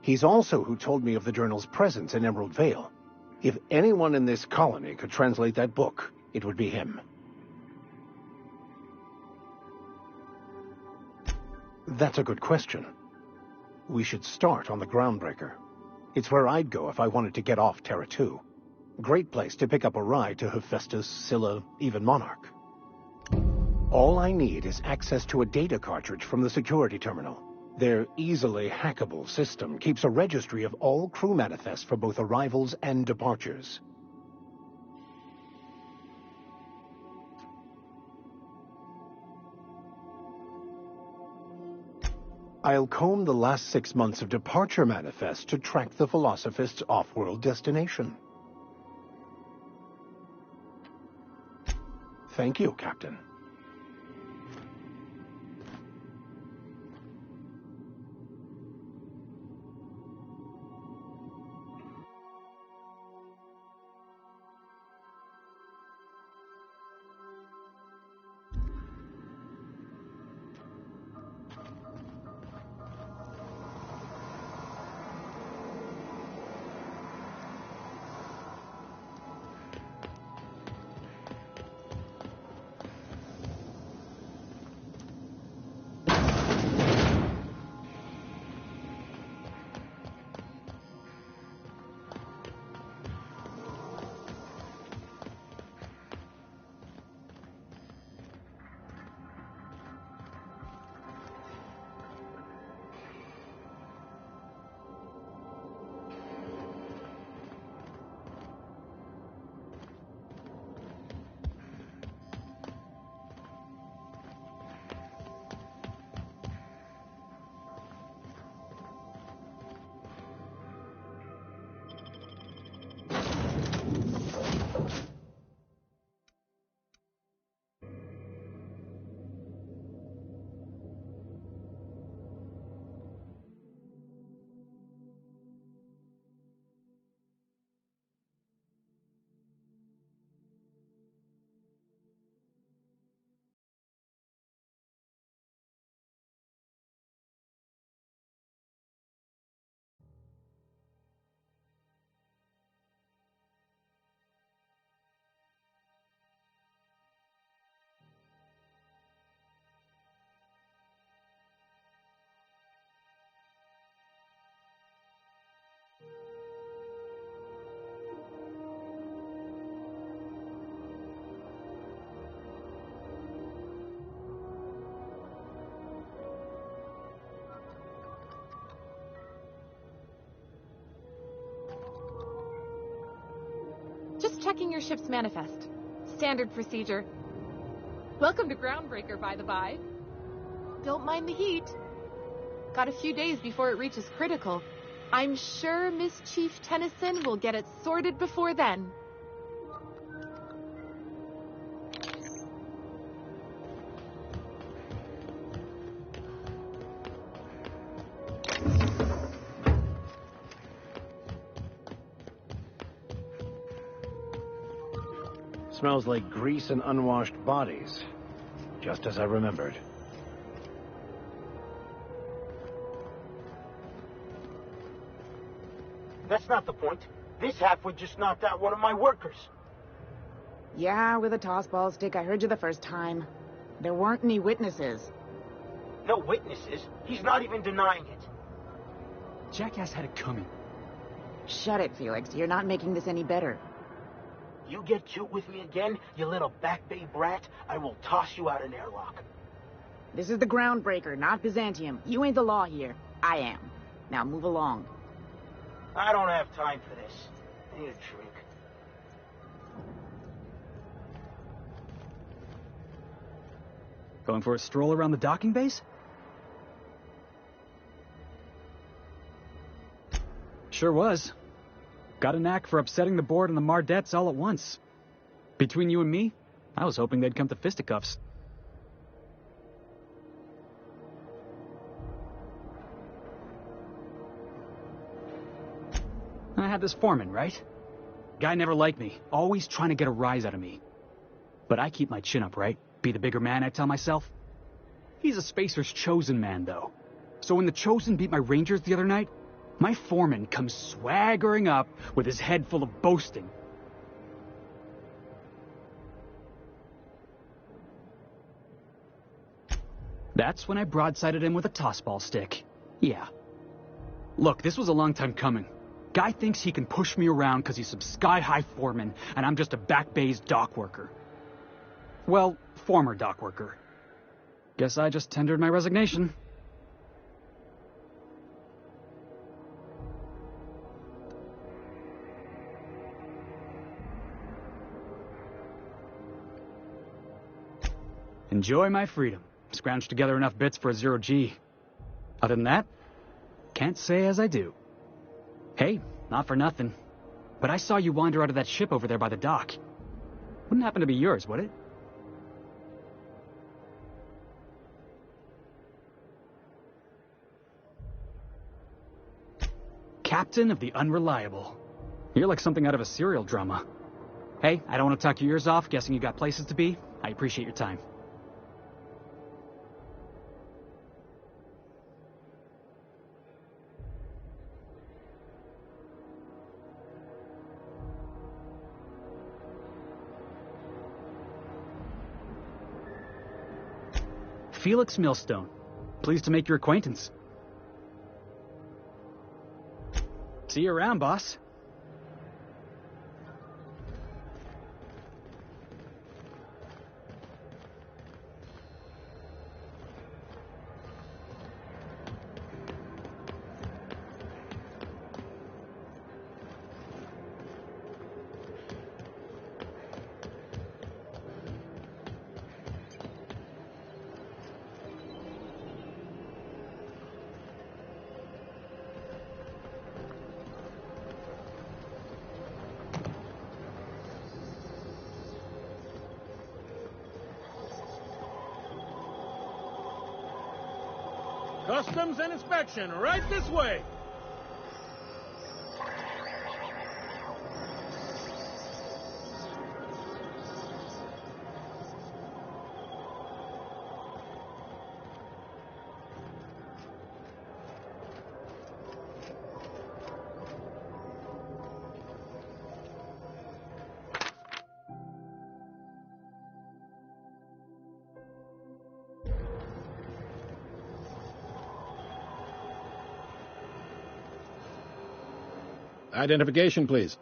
He's also who told me of the journal's presence in Emerald Vale. If anyone in this colony could translate that book, it would be him. That's a good question. We should start on the Groundbreaker. It's where I'd go if I wanted to get off Terra 2. Great place to pick up a ride to Hephaestus, Scylla, even Monarch. All I need is access to a data cartridge from the security terminal. Their easily hackable system keeps a registry of all crew manifests for both arrivals and departures. I'll comb the last 6 months of departure manifests to track the Philosophist's off-world destination. Thank you, Captain. Just checking your ship's manifest. Standard procedure. Welcome to Groundbreaker, by the by. Don't mind the heat. Got a few days before it reaches critical. I'm sure Miss Chief Tennyson will get it sorted before then. Smells like grease and unwashed bodies, just as I remembered. That's not the point. This halfwit just knocked out one of my workers. Yeah, with a tossball stick. I heard you the first time. There weren't any witnesses. No witnesses? He's not even denying it. Jackass had it coming. Shut it, Felix. You're not making this any better. You get cute with me again, you little Back Bay brat, I will toss you out an airlock. This is the Groundbreaker, not Byzantium. You ain't the law here. I am. Now move along. I don't have time for this. I need a drink. Going for a stroll around the docking base? Sure was. Got a knack for upsetting the board and the Mardettes all at once. Between you and me, I was hoping they'd come to fisticuffs. I had this foreman, right? Guy never liked me, always trying to get a rise out of me. But I keep my chin up, right? Be the bigger man, I tell myself. He's a Spacer's chosen man, though. So when the Chosen beat my Rangers the other night, my foreman comes swaggering up with his head full of boasting. That's when I broadsided him with a tossball stick. Yeah. Look, this was a long time coming. Guy thinks he can push me around because he's some sky-high foreman, and I'm just a back bay's dock worker. Well, former dock worker. Guess I just tendered my resignation. Enjoy my freedom. Scrounged together enough bits for a 0G. Other than that, can't say as I do. Hey, not for nothing, but I saw you wander out of that ship over there by the dock. Wouldn't happen to be yours, would it? Captain of the Unreliable. You're like something out of a serial drama. Hey, I don't want to talk your ears off, guessing you got places to be. I appreciate your time. Felix Millstone. Pleased to make your acquaintance. See you around, boss. Customs and inspection, right this way. Identification, please.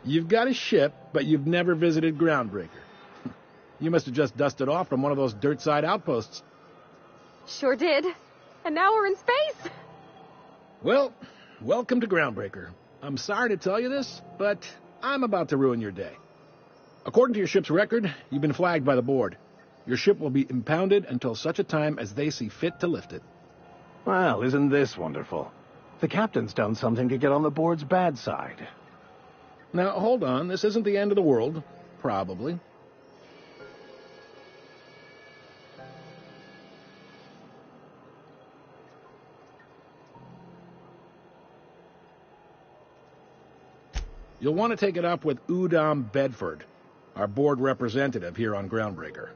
You've got a ship, but you've never visited Groundbreaker. You must have just dusted off from one of those dirt-side outposts. Sure did. And now we're in space. Well, welcome to Groundbreaker. I'm sorry to tell you this, but I'm about to ruin your day. According to your ship's record, you've been flagged by the board. Your ship will be impounded until such a time as they see fit to lift it. Well, isn't this wonderful? The captain's done something to get on the board's bad side. Now, hold on. This isn't the end of the world. Probably. You'll want to take it up with Udom Bedford, our board representative here on Groundbreaker.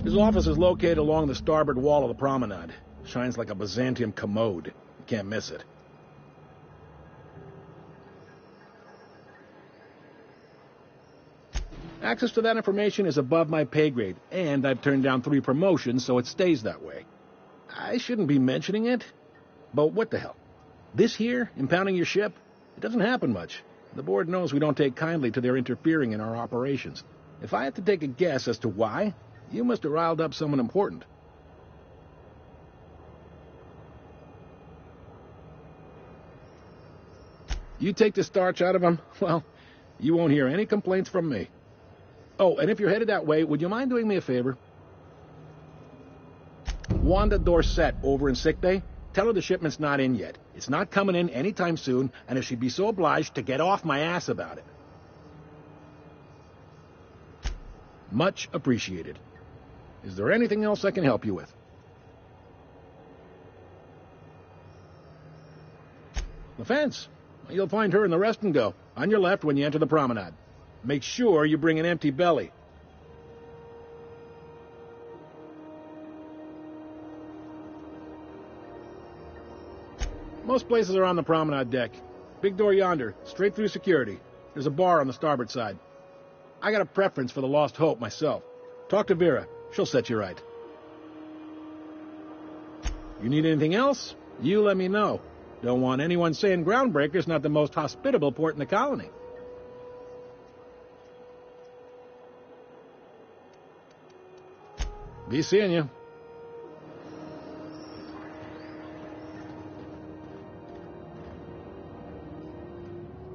His office is located along the starboard wall of the promenade. Shines like a Byzantium commode. You can't miss it. Access to that information is above my pay grade, and I've turned down 3 promotions, so it stays that way. I shouldn't be mentioning it, but what the hell? This here, impounding your ship, it doesn't happen much. The board knows we don't take kindly to their interfering in our operations. If I had to take a guess as to why, you must have riled up someone important. You take the starch out of them, well, you won't hear any complaints from me. Oh, and if you're headed that way, would you mind doing me a favor? Wanda Dorset over in sickbay, tell her the shipment's not in yet. It's not coming in anytime soon, and if she'd be so obliged to get off my ass about it. Much appreciated. Is there anything else I can help you with? The fence. You'll find her in the rest and go, on your left when you enter the promenade. Make sure you bring an empty belly. Most places are on the promenade deck. Big door yonder, straight through security. There's a bar on the starboard side. I got a preference for the Lost Hope myself. Talk to Vera. She'll set you right. You need anything else? You let me know. Don't want anyone saying Groundbreaker's not the most hospitable port in the colony. Be seeing you.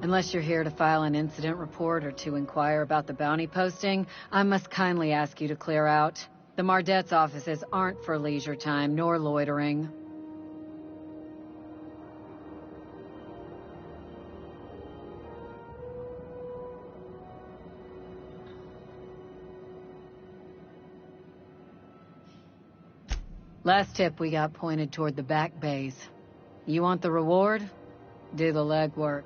Unless you're here to file an incident report or to inquire about the bounty posting, I must kindly ask you to clear out. The Mardet's offices aren't for leisure time nor loitering. Last tip we got pointed toward the back bays. You want the reward? Do the legwork.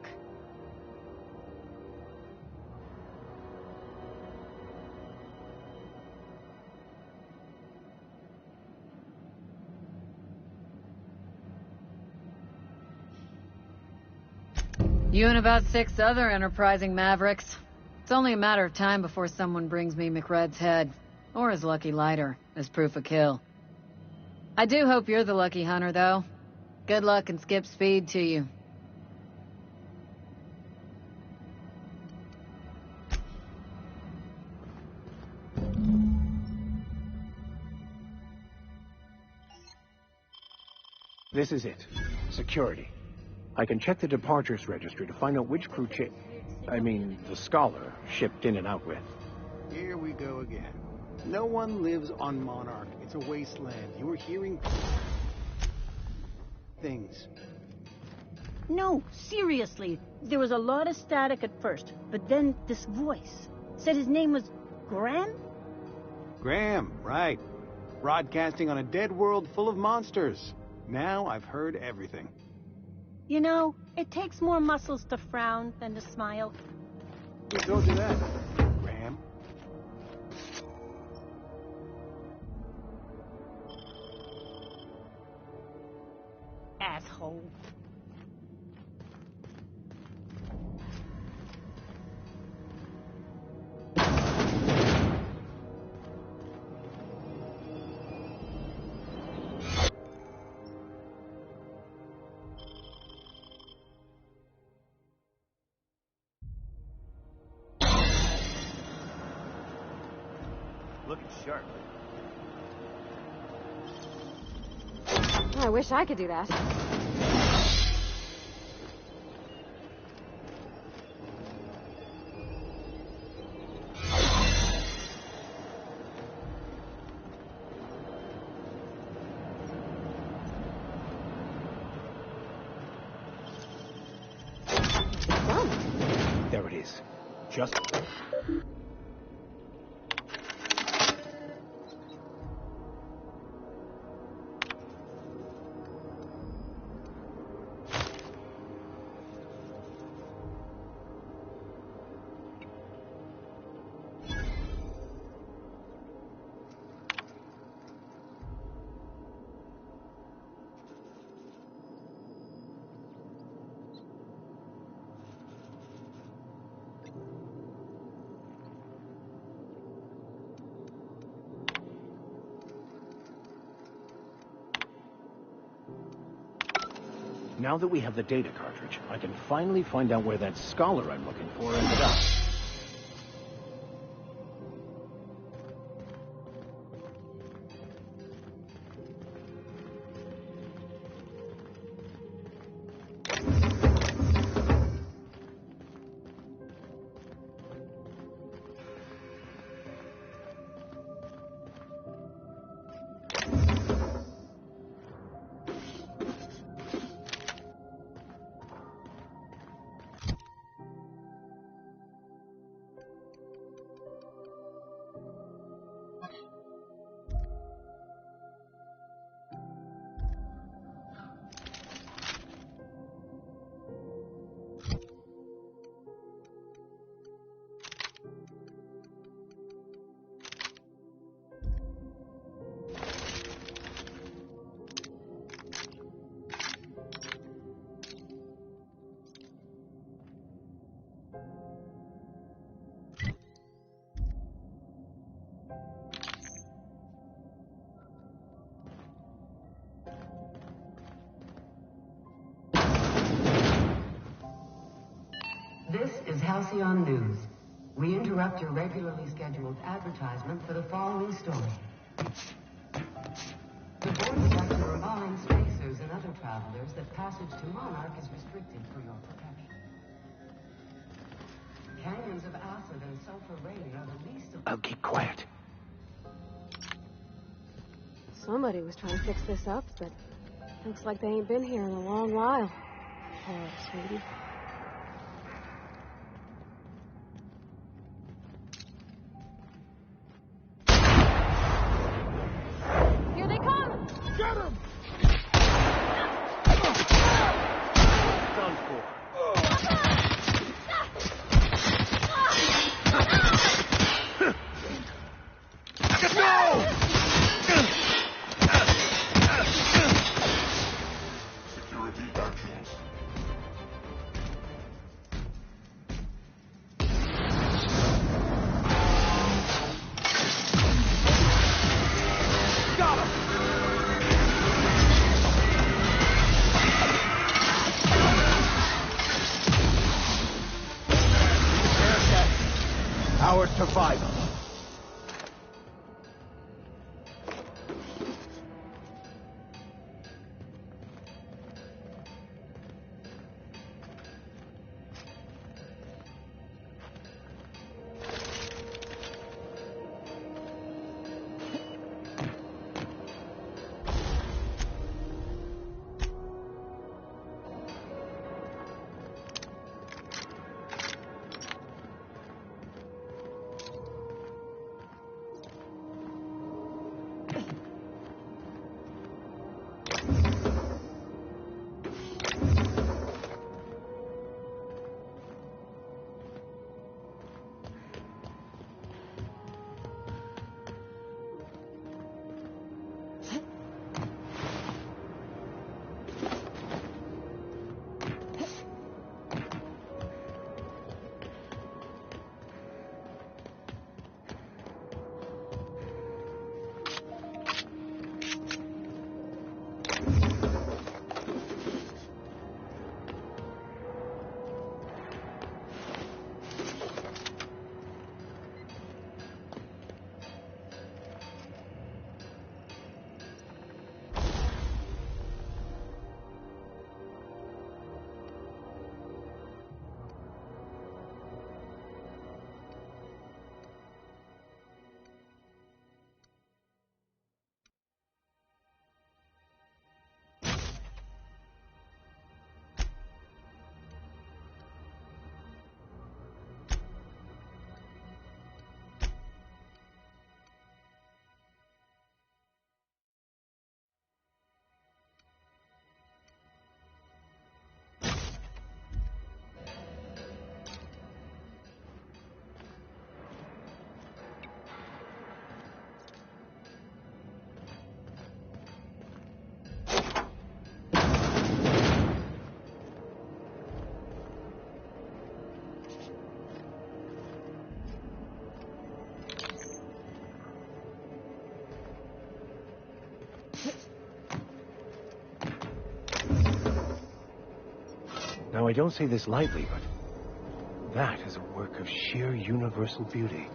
You and about 6 other enterprising mavericks. It's only a matter of time before someone brings me McRed's head, or his lucky lighter, as proof of kill. I do hope you're the lucky hunter, though. Good luck and skip speed to you. This is it. Security. I can check the departures registry to find out which crew the Scholar shipped in and out with. Here we go again. No one lives on Monarch. It's a wasteland. You were hearing things. No, seriously. There was a lot of static at first, but then this voice said his name was Graham? Graham, right. Broadcasting on a dead world full of monsters. Now I've heard everything. You know, it takes more muscles to frown than to smile. Who told you that, Graham? Asshole. Looking sharp. I wish I could do that. There it is. Just... Now that we have the data cartridge, I can finally find out where that Scholar I'm looking for ended up. This is Halcyon News. We interrupt your regularly scheduled advertisement for the following story. The board would like to remind spacers and other travelers that passage to Monarch is restricted for your protection. Canyons of acid and sulfur rain are the least of... I'll keep quiet. Somebody was trying to fix this up, but looks like they ain't been here in a long while. Oh, sweetie. Here they come! Get him! Done for. No! Security actions. Got him! Our survival. Now, I don't say this lightly, but that is a work of sheer universal beauty.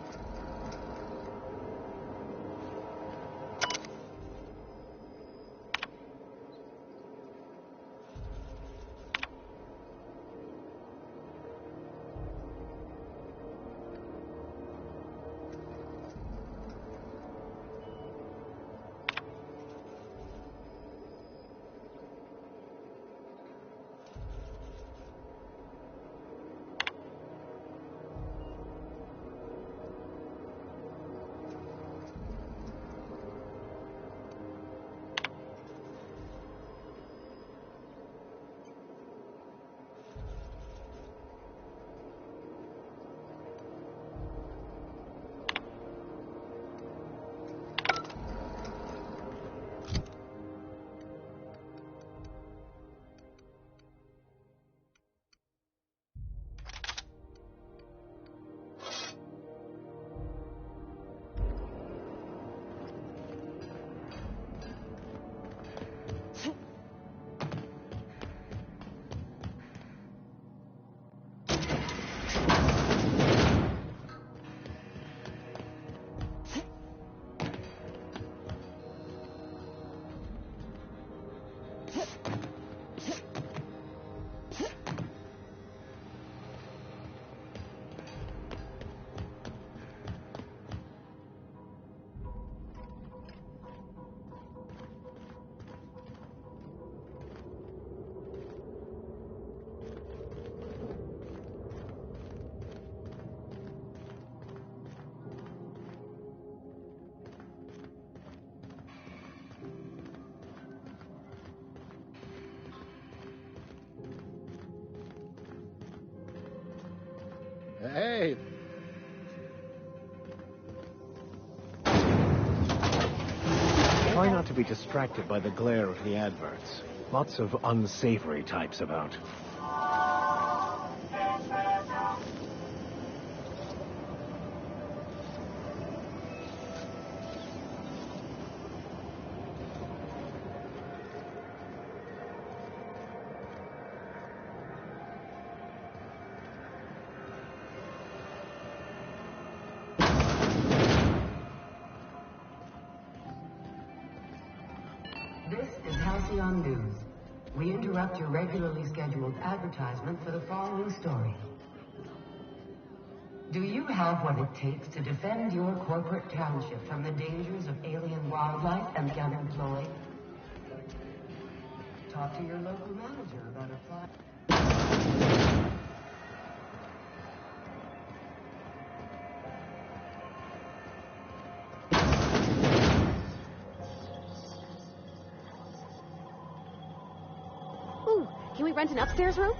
Hey. Try not to be distracted by the glare of the adverts. Lots of unsavory types about. This is Halcyon News. We interrupt your regularly scheduled advertisement for the following story. Do you have what it takes to defend your corporate township from the dangers of alien wildlife and the unemployed? Talk to your local manager about applying. Ooh, can we rent an upstairs room?